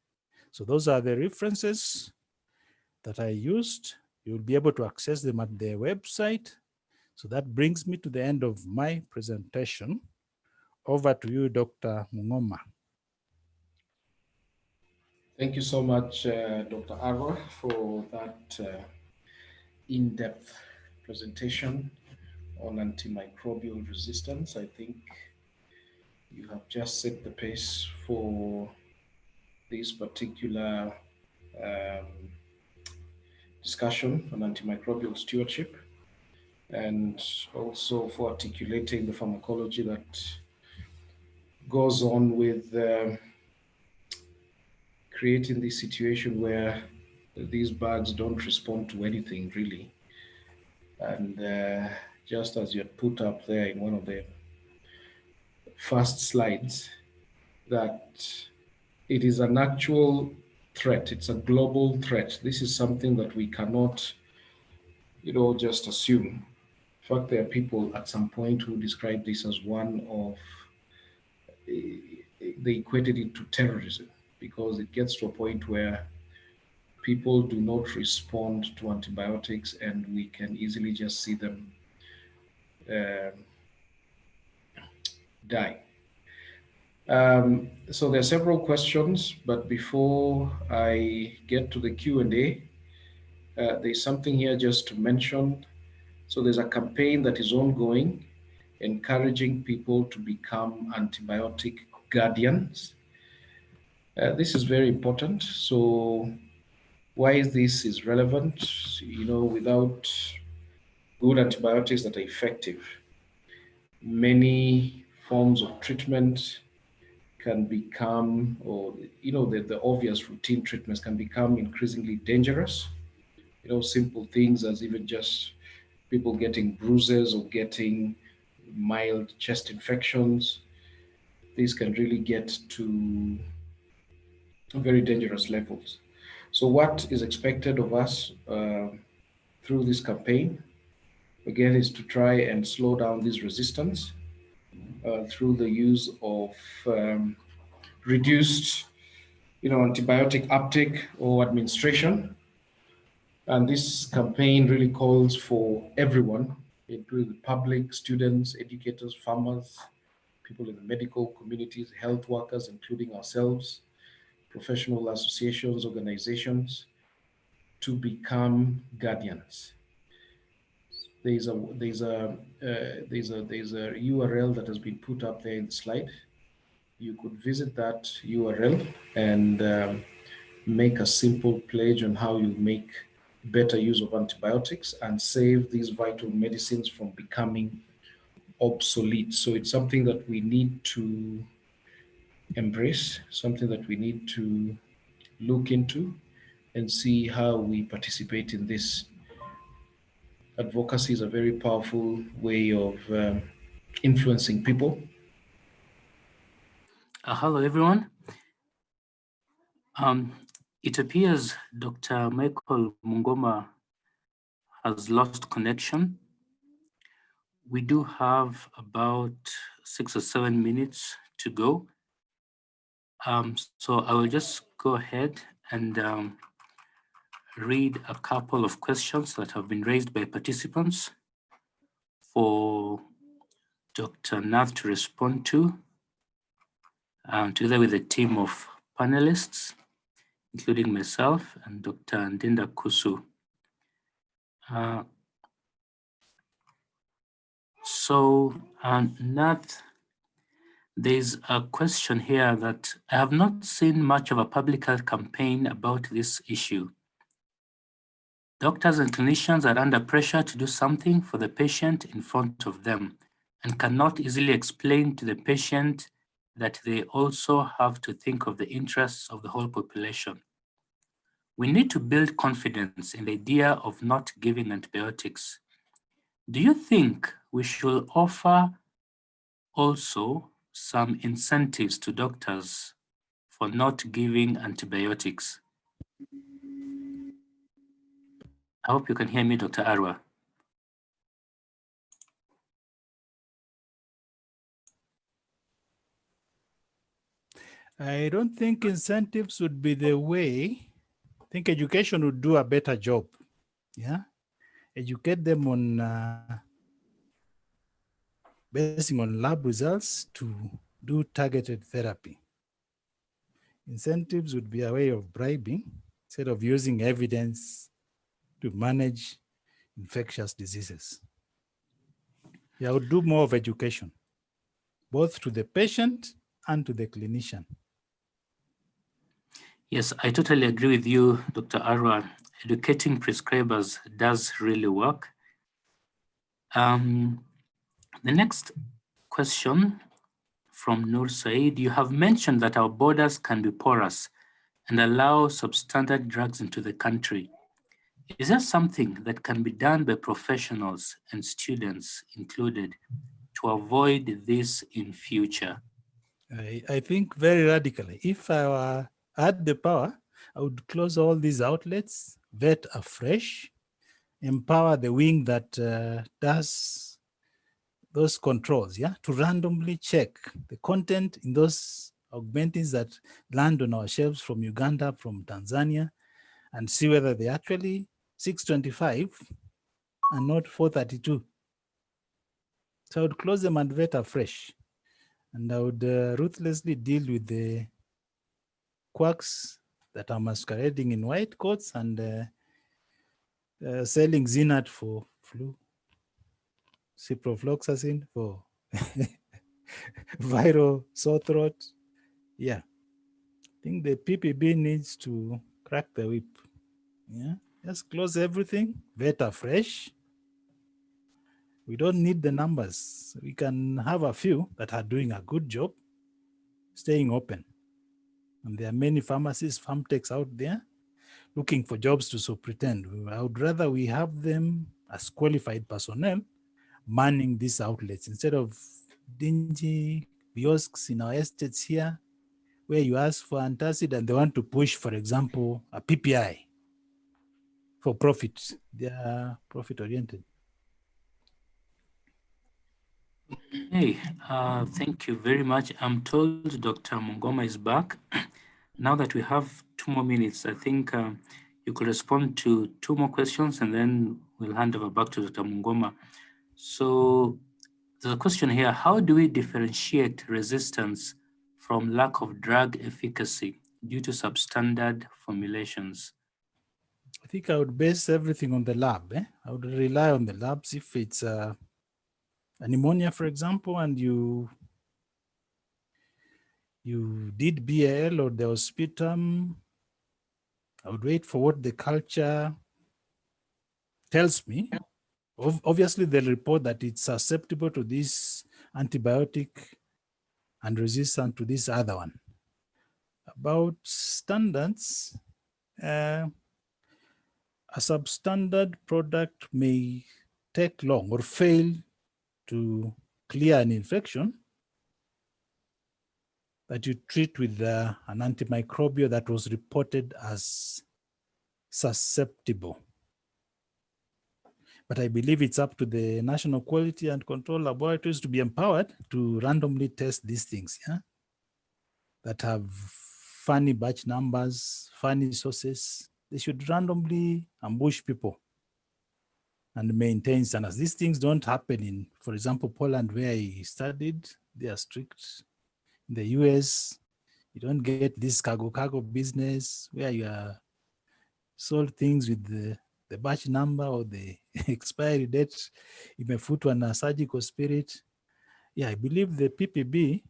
So those are the references that I used. You'll be able to access them at their website. So that brings me to the end of my presentation. Over to you, Dr. Mungoma. Thank you so much, Dr. Arwa, for that in-depth presentation on antimicrobial resistance. I think you have just set the pace for this particular discussion on antimicrobial stewardship, and also for articulating the pharmacology that goes on with creating this situation where these bugs don't respond to anything really. And just as you had put up there in one of the first slides, that it is an actual threat. It's a global threat. This is something that we cannot, just assume. In fact, there are people at some point who describe this as one of, they equated it to terrorism, because it gets to a point where people do not respond to antibiotics and we can easily just see them die. So there are several questions, but before I get to the Q&A, there's something here just to mention. So there's a campaign that is ongoing, encouraging people to become antibiotic guardians. This is very important. So why this is relevant? Without good antibiotics that are effective, many forms of treatment can become, or the obvious routine treatments can become increasingly dangerous. Simple things as even just people getting bruises or getting mild chest infections. These can really get to very dangerous levels. So what is expected of us through this campaign, again, is to try and slow down this resistance through the use of reduced antibiotic uptake or administration. And this campaign really calls for everyone, including the public, students, educators, farmers, people in the medical communities, health workers, including ourselves, professional associations, organizations, to become guardians. There's a URL that has been put up there in the slide. You could visit that URL and make a simple pledge on how you make better use of antibiotics and save these vital medicines from becoming obsolete. So it's something that we need to embrace, something that we need to look into and see how we participate in this. Advocacy is a very powerful way of influencing people. Hello, everyone. It appears Dr. Michael Mungoma has lost connection. We do have about 6 or 7 minutes to go. So I will just go ahead and read a couple of questions that have been raised by participants for Dr. Nath to respond to, together with a team of panelists, including myself and Dr. Ndinda Kusu. Nath, there's a question here that I have not seen much of a public health campaign about this issue. Doctors and clinicians are under pressure to do something for the patient in front of them and cannot easily explain to the patient that they also have to think of the interests of the whole population. We need to build confidence in the idea of not giving antibiotics. Do you think we should offer also some incentives to doctors for not giving antibiotics? I hope you can hear me, Dr. Arwa. I don't think incentives would be the way. I think education would do a better job. Yeah, educate them on basing on lab results to do targeted therapy. Incentives would be a way of bribing instead of using evidence to manage infectious diseases. Yeah, I would do more of education, both to the patient and to the clinician. Yes, I totally agree with you, Dr. Arwa. Educating prescribers does really work. The next question from Nur Said, you have mentioned that our borders can be porous and allow substandard drugs into the country. Is there something that can be done by professionals and students included to avoid this in future? I think very radically. If I had the power, I would close all these outlets, vet afresh, empower the wing that does those controls, yeah, to randomly check the content in those augmentins that land on our shelves from Uganda, from Tanzania, and see whether they're actually 625 and not 432. So I would close them and vet afresh. And I would ruthlessly deal with the quacks that are masquerading in white coats and selling Zinat for flu, ciprofloxacin for viral sore throat. Yeah, I think the PPB needs to crack the whip. Yeah, just close everything, vet afresh. We don't need the numbers. We can have a few that are doing a good job, staying open. And there are many pharmacists, pharmtechs out there looking for jobs to superintend. I would rather we have them as qualified personnel manning these outlets instead of dingy kiosks in our estates here where you ask for antacid and they want to push, for example, a PPI for profit. They are profit oriented. Hey, thank you very much. I'm told Dr. Mungoma is back. Now that we have 2 more minutes, I think you could respond to 2 more questions and then we'll hand over back to Dr. Mungoma. So there's a question here, how do we differentiate resistance from lack of drug efficacy due to substandard formulations? I think I would base everything on the lab. I would rely on the labs. If it's a pneumonia, for example, and you did BAL or the sputum, I would wait for what the culture tells me. Obviously, they'll report that it's susceptible to this antibiotic and resistant to this other one. About standards, a substandard product may take long or fail to clear an infection, that you treat with an antimicrobial that was reported as susceptible. But I believe it's up to the National Quality and Control Laboratories to be empowered to randomly test these things, yeah, that have funny batch numbers, funny sources. They should randomly ambush people and maintain standards. These things don't happen in, for example, Poland, where I studied. They are strict. In the US, you don't get this cargo business where you are sold things with the batch number or the expiry date imefutwa na surgical spirit. Yeah, I believe the PPB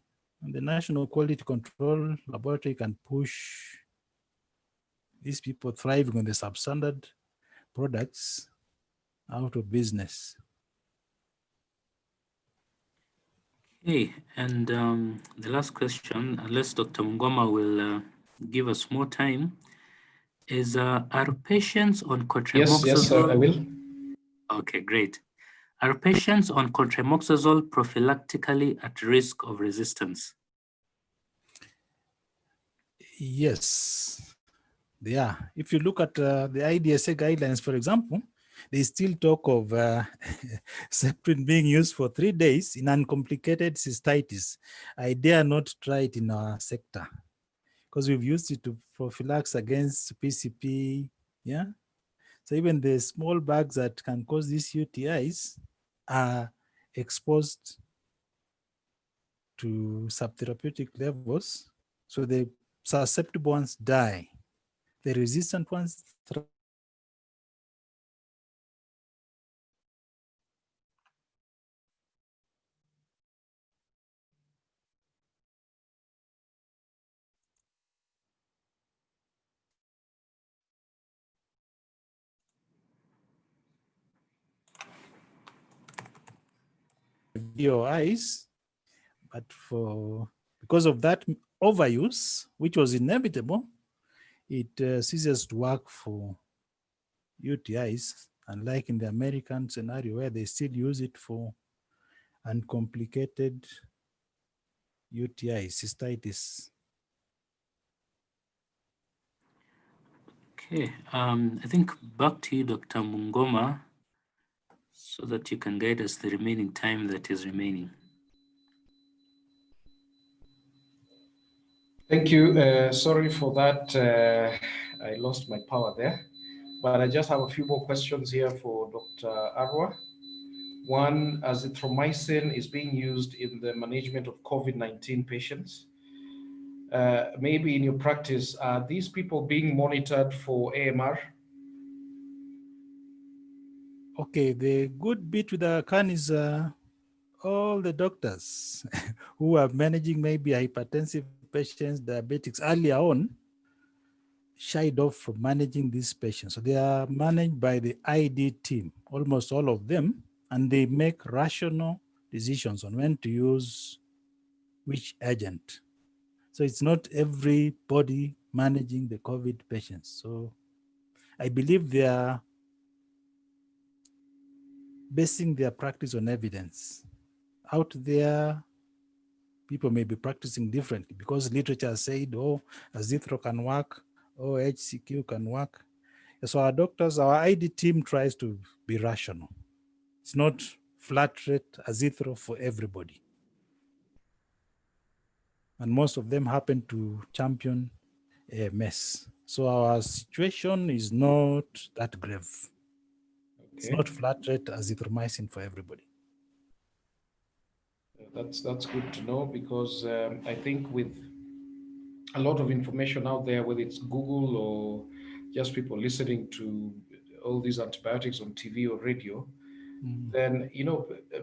and the National Quality Control Laboratory can push these people thriving on the substandard products out of business. Okay, and the last question, unless Dr. Mungoma will give us more time, is are patients on cotrimoxazole? Yes, sir, I will. Okay, great. Are patients on cotrimoxazole prophylactically at risk of resistance? Yes, they are. If you look at the IDSA guidelines, for example, they still talk of Septrin being used for 3 days in uncomplicated cystitis. I dare not try it in our sector because we've used it to prophylax against PCP, yeah? So even the small bugs that can cause these UTIs are exposed to subtherapeutic levels. So the susceptible ones die. The resistant ones your eyes, but because of that overuse, which was inevitable, it ceases to work for UTIs, unlike in the American scenario where they still use it for uncomplicated UTI, cystitis. Okay, I think back to you, Dr. Mungoma, so that you can guide us the remaining time that is remaining. Thank you. Sorry for that. I lost my power there, but I just have a few more questions here for Dr. Arwa. One, azithromycin is being used in the management of COVID-19 patients. Maybe in your practice, are these people being monitored for AMR? Okay, the good bit with the can is all the doctors who are managing maybe hypertensive patients, diabetics earlier on, shied off from managing these patients. So they are managed by the ID team, almost all of them, and they make rational decisions on when to use which agent. So it's not everybody managing the COVID patients. So I believe they are basing their practice on evidence. Out there, people may be practicing differently because literature said, oh, azithro can work, oh, HCQ can work. So our doctors, our ID team tries to be rational. It's not flat rate azithro for everybody. And most of them happen to champion a mess. So our situation is not that grave. Okay. It's not flat rate azithromycin for everybody. That's good to know because I think with a lot of information out there, whether it's Google or just people listening to all these antibiotics on TV or radio, then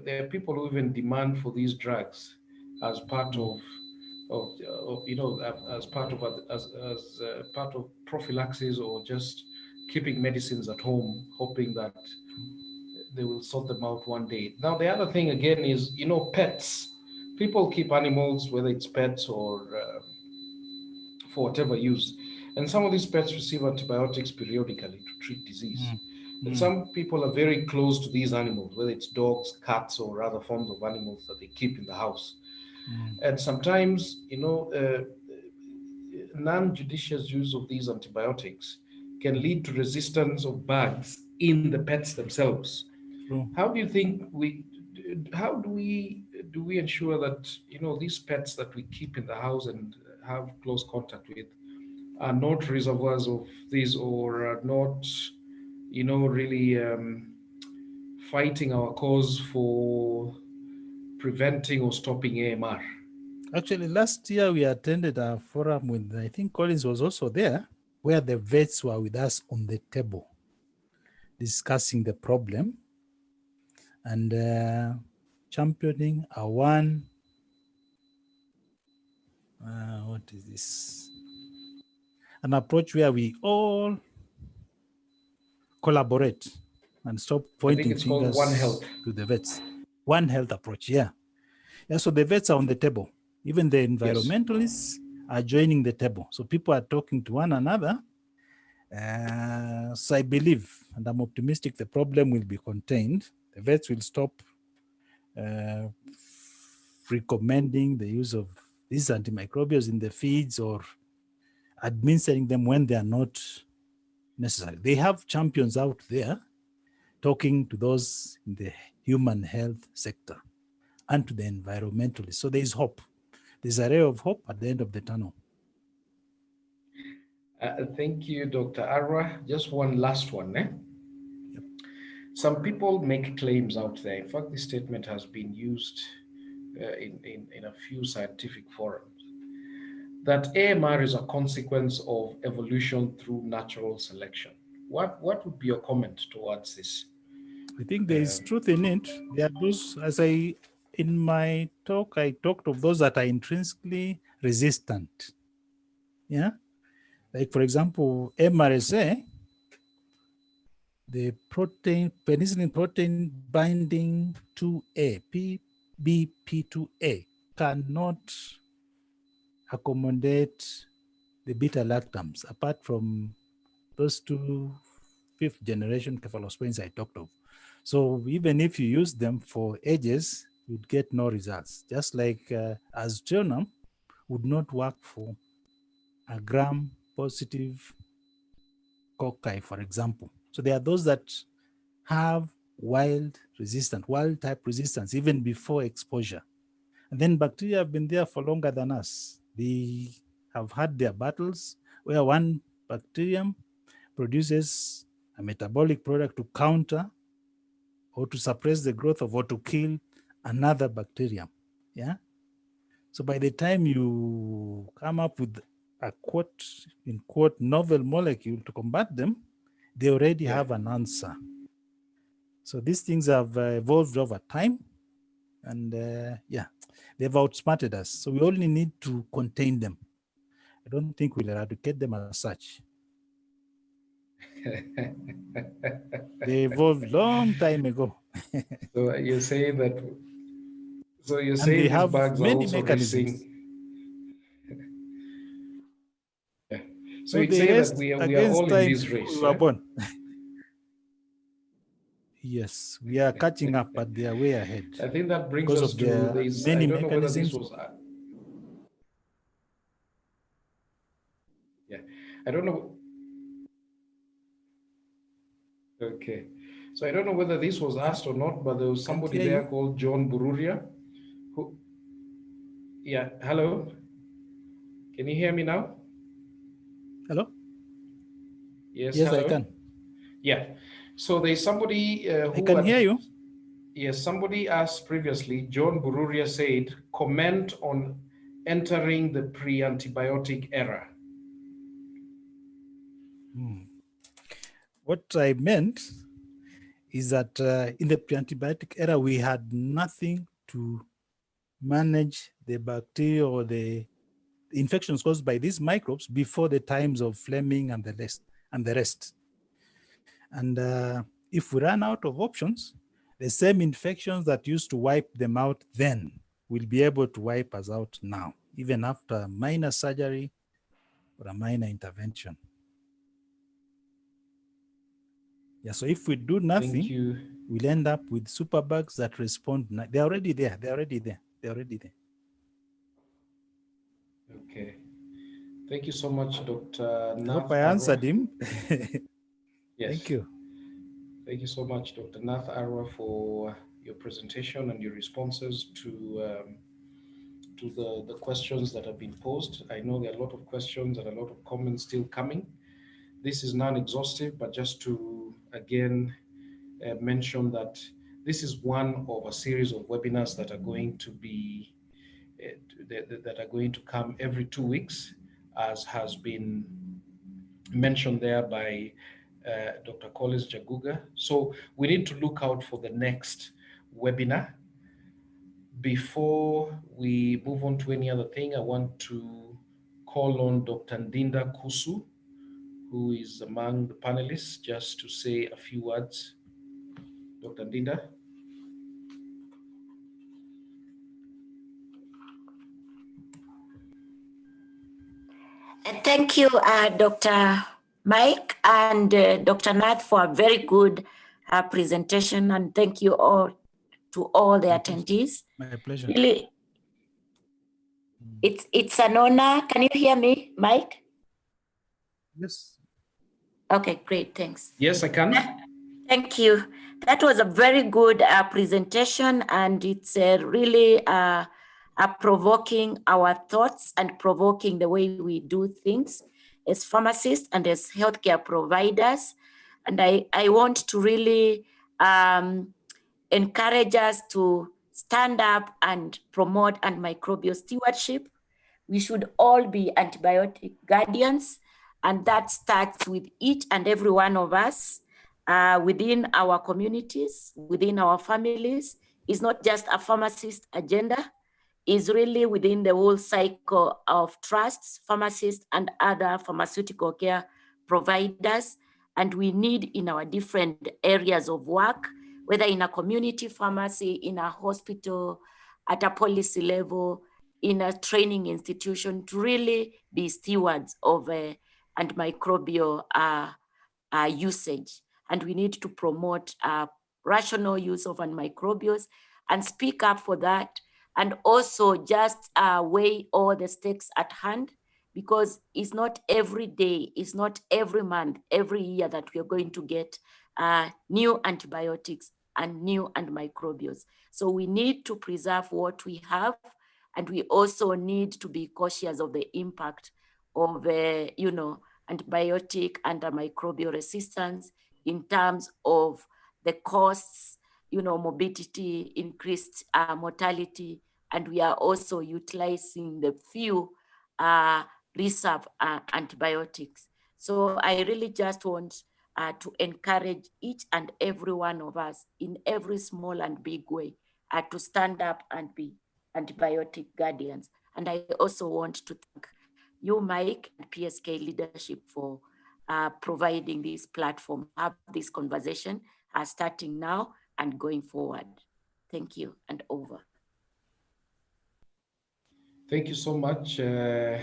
there are people who even demand for these drugs as part of as part of prophylaxis or just keeping medicines at home, hoping that they will sort them out one day. Now, the other thing again is, pets. People keep animals, whether it's pets or for whatever use. And some of these pets receive antibiotics periodically to treat disease. And some people are very close to these animals, whether it's dogs, cats, or other forms of animals that they keep in the house. And sometimes, non-judicious use of these antibiotics can lead to resistance of bugs in the pets themselves. True. How do you think how do we ensure that, these pets that we keep in the house and have close contact with are not reservoirs of these, or are not, really fighting our cause for preventing or stopping AMR? Actually, last year we attended a forum with, I think Collins was also there, where the vets were with us on the table discussing the problem and championing a one, what is this? An approach where we all collaborate and stop I think pointing it's called fingers One Health. to the vets. One health approach, yeah. Yeah, so the vets are on the table. Even the environmentalists are joining the table. So people are talking to one another. So I believe, and I'm optimistic, the problem will be contained. The vets will stop recommending the use of these antimicrobials in the feeds or administering them when they are not necessary. They have champions out there talking to those in the human health sector and to the environmentalists. So there is hope. There's a ray of hope at the end of the tunnel. Thank you, Dr. Arwa. Just one last one. Yep. Some people make claims out there. In fact, this statement has been used in a few scientific forums, that AMR is a consequence of evolution through natural selection. What would be your comment towards this? I think there is truth in it. There are those, in my talk, I talked of those that are intrinsically resistant. Yeah. Like, for example, Mrsa, the penicillin protein binding 2A, PBP2A, cannot accommodate the beta lactams, apart from those two fifth generation cephalosporins I talked of. So even if you use them for ages, you'd get no results. Just like aztreonam would not work for a gram positive cocci, for example. So there are those that have wild type resistance, even before exposure. And then bacteria have been there for longer than us. They have had their battles where one bacterium produces a metabolic product to counter or to suppress the growth of or to kill another bacterium. Yeah. So by the time you come up with a quote, in quote, novel molecule to combat them, they already have an answer. So these things have evolved over time, and they've outsmarted us. So we only need to contain them. I don't think we'll eradicate them as such. They evolved long time ago. So you say that. So you And say they these have bugs are many also mechanisms. racing. Yeah. So So you'd they say that raced we are against all in time this before race. we were born. Yes, we are catching up, but they are way ahead. I think that brings Because us of to their this. many I don't know whether this mechanisms. was. Yeah, I don't know. Okay, so I don't know whether this was asked or not, but there was Can't somebody hear there you. called John Bururia. Who? Yeah. Hello. Can you hear me now? Hello? Yes. Yes, I Hello. can. Yeah. So there's somebody I who can had. hear you. Yes, somebody asked previously. John Bururia said, comment on entering the pre-antibiotic era. What I meant is that in the pre-antibiotic era, we had nothing to manage the bacteria or the infections caused by these microbes before the times of Fleming and the rest. And if we run out of options, the same infections that used to wipe them out then will be able to wipe us out now, even after a minor surgery or a minor intervention. Yeah, so if we do nothing, Thank you. we'll end up with superbugs that respond. They're already there. They're already there. They're already there. Okay. Thank you so much, Dr. I Nath hope I Arwa. answered him. Yes. Thank you. Thank you so much, Dr. Nath Arwa, for your presentation and your responses to the questions that have been posed. I know there are a lot of questions and a lot of comments still coming. This is non-exhaustive, but just to again mention that this is one of a series of webinars that are going to be that are going to come every 2 weeks, as has been mentioned there by Dr. Collins Jaguga. So we need to look out for the next webinar. Before we move on to any other thing, I want to call on Dr. Ndinda Kusu, who is among the panelists, just to say a few words. Dr. Ndinda. Thank you, Dr. Mike and Dr. Nath, for a very good presentation, and thank you all to all the attendees. My pleasure. Really, it's an honor. Can you hear me, Mike? Yes. Okay, great, thanks. Yes, I can. Thank you. That was a very good presentation, and it's really provoking our thoughts and provoking the way we do things as pharmacists and as healthcare providers. And I want to really encourage us to stand up and promote antimicrobial stewardship. We should all be antibiotic guardians, and that starts with each and every one of us within our communities, within our families. It's not just a pharmacist agenda, is really within the whole cycle of trusts, pharmacists, and other pharmaceutical care providers. And we need in our different areas of work, whether in a community pharmacy, in a hospital, at a policy level, in a training institution, to really be stewards of antimicrobial usage. And we need to promote rational use of antimicrobials and speak up for that. And also just weigh all the stakes at hand, because it's not every day, it's not every month, every year that we are going to get new antibiotics and new antimicrobials. So we need to preserve what we have, and we also need to be cautious of the impact of, antibiotic and antimicrobial resistance in terms of the costs, morbidity, increased mortality, and we are also utilizing the few reserve antibiotics. So I really just want to encourage each and every one of us in every small and big way to stand up and be antibiotic guardians. And I also want to thank you, Mike, and PSK leadership for providing this platform, have this conversation starting now and going forward. Thank you, and over. Thank you so much, our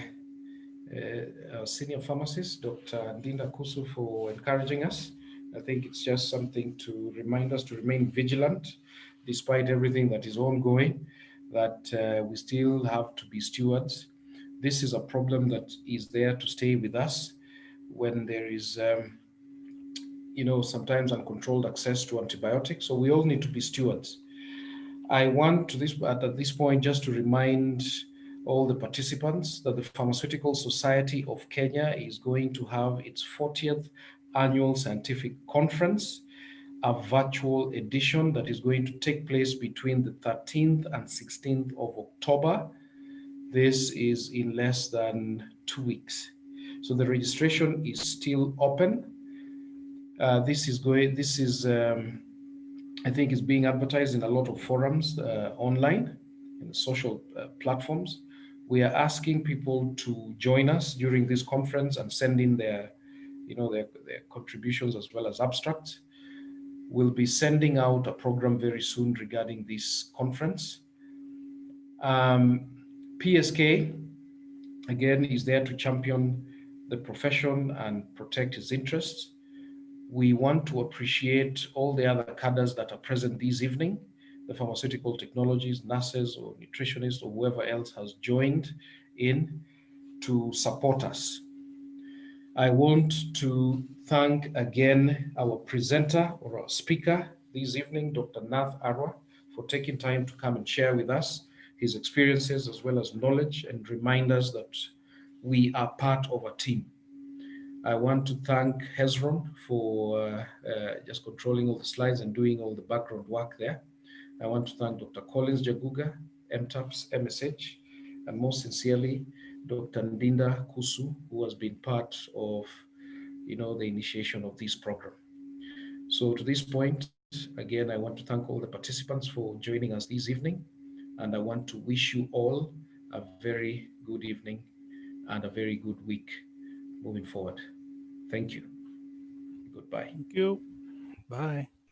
senior pharmacist, Dr. Ndinda Kusu, for encouraging us. I think it's just something to remind us to remain vigilant, despite everything that is ongoing, that we still have to be stewards. This is a problem that is there to stay with us when there is, sometimes uncontrolled access to antibiotics. So we all need to be stewards. I want at this point just to remind all the participants that the Pharmaceutical Society of Kenya is going to have its 40th annual scientific conference, a virtual edition that is going to take place between the 13th and 16th of October. This is in less than 2 weeks. So the registration is still open. I think is being advertised in a lot of forums online and social platforms. We are asking people to join us during this conference and send in their contributions as well as abstracts. We'll be sending out a program very soon regarding this conference. PSK, again, is there to champion the profession and protect its interests. We want to appreciate all the other cadres that are present this evening, the pharmaceutical technologies, nurses or nutritionists or whoever else has joined in. to support us. I want to thank again our presenter or our speaker this evening, Dr. Nath Arwa, for taking time to come and share with us his experiences as well as knowledge and remind us that we are part of a team. I want to thank Hezron for just controlling all the slides and doing all the background work there. I want to thank Dr. Collins Jaguga, MTAPS, MSH, and most sincerely, Dr. Ndinda Kusu, who has been part of the initiation of this program. So to this point, again, I want to thank all the participants for joining us this evening, and I want to wish you all a very good evening and a very good week moving forward. Thank you. Goodbye. Thank you. Bye.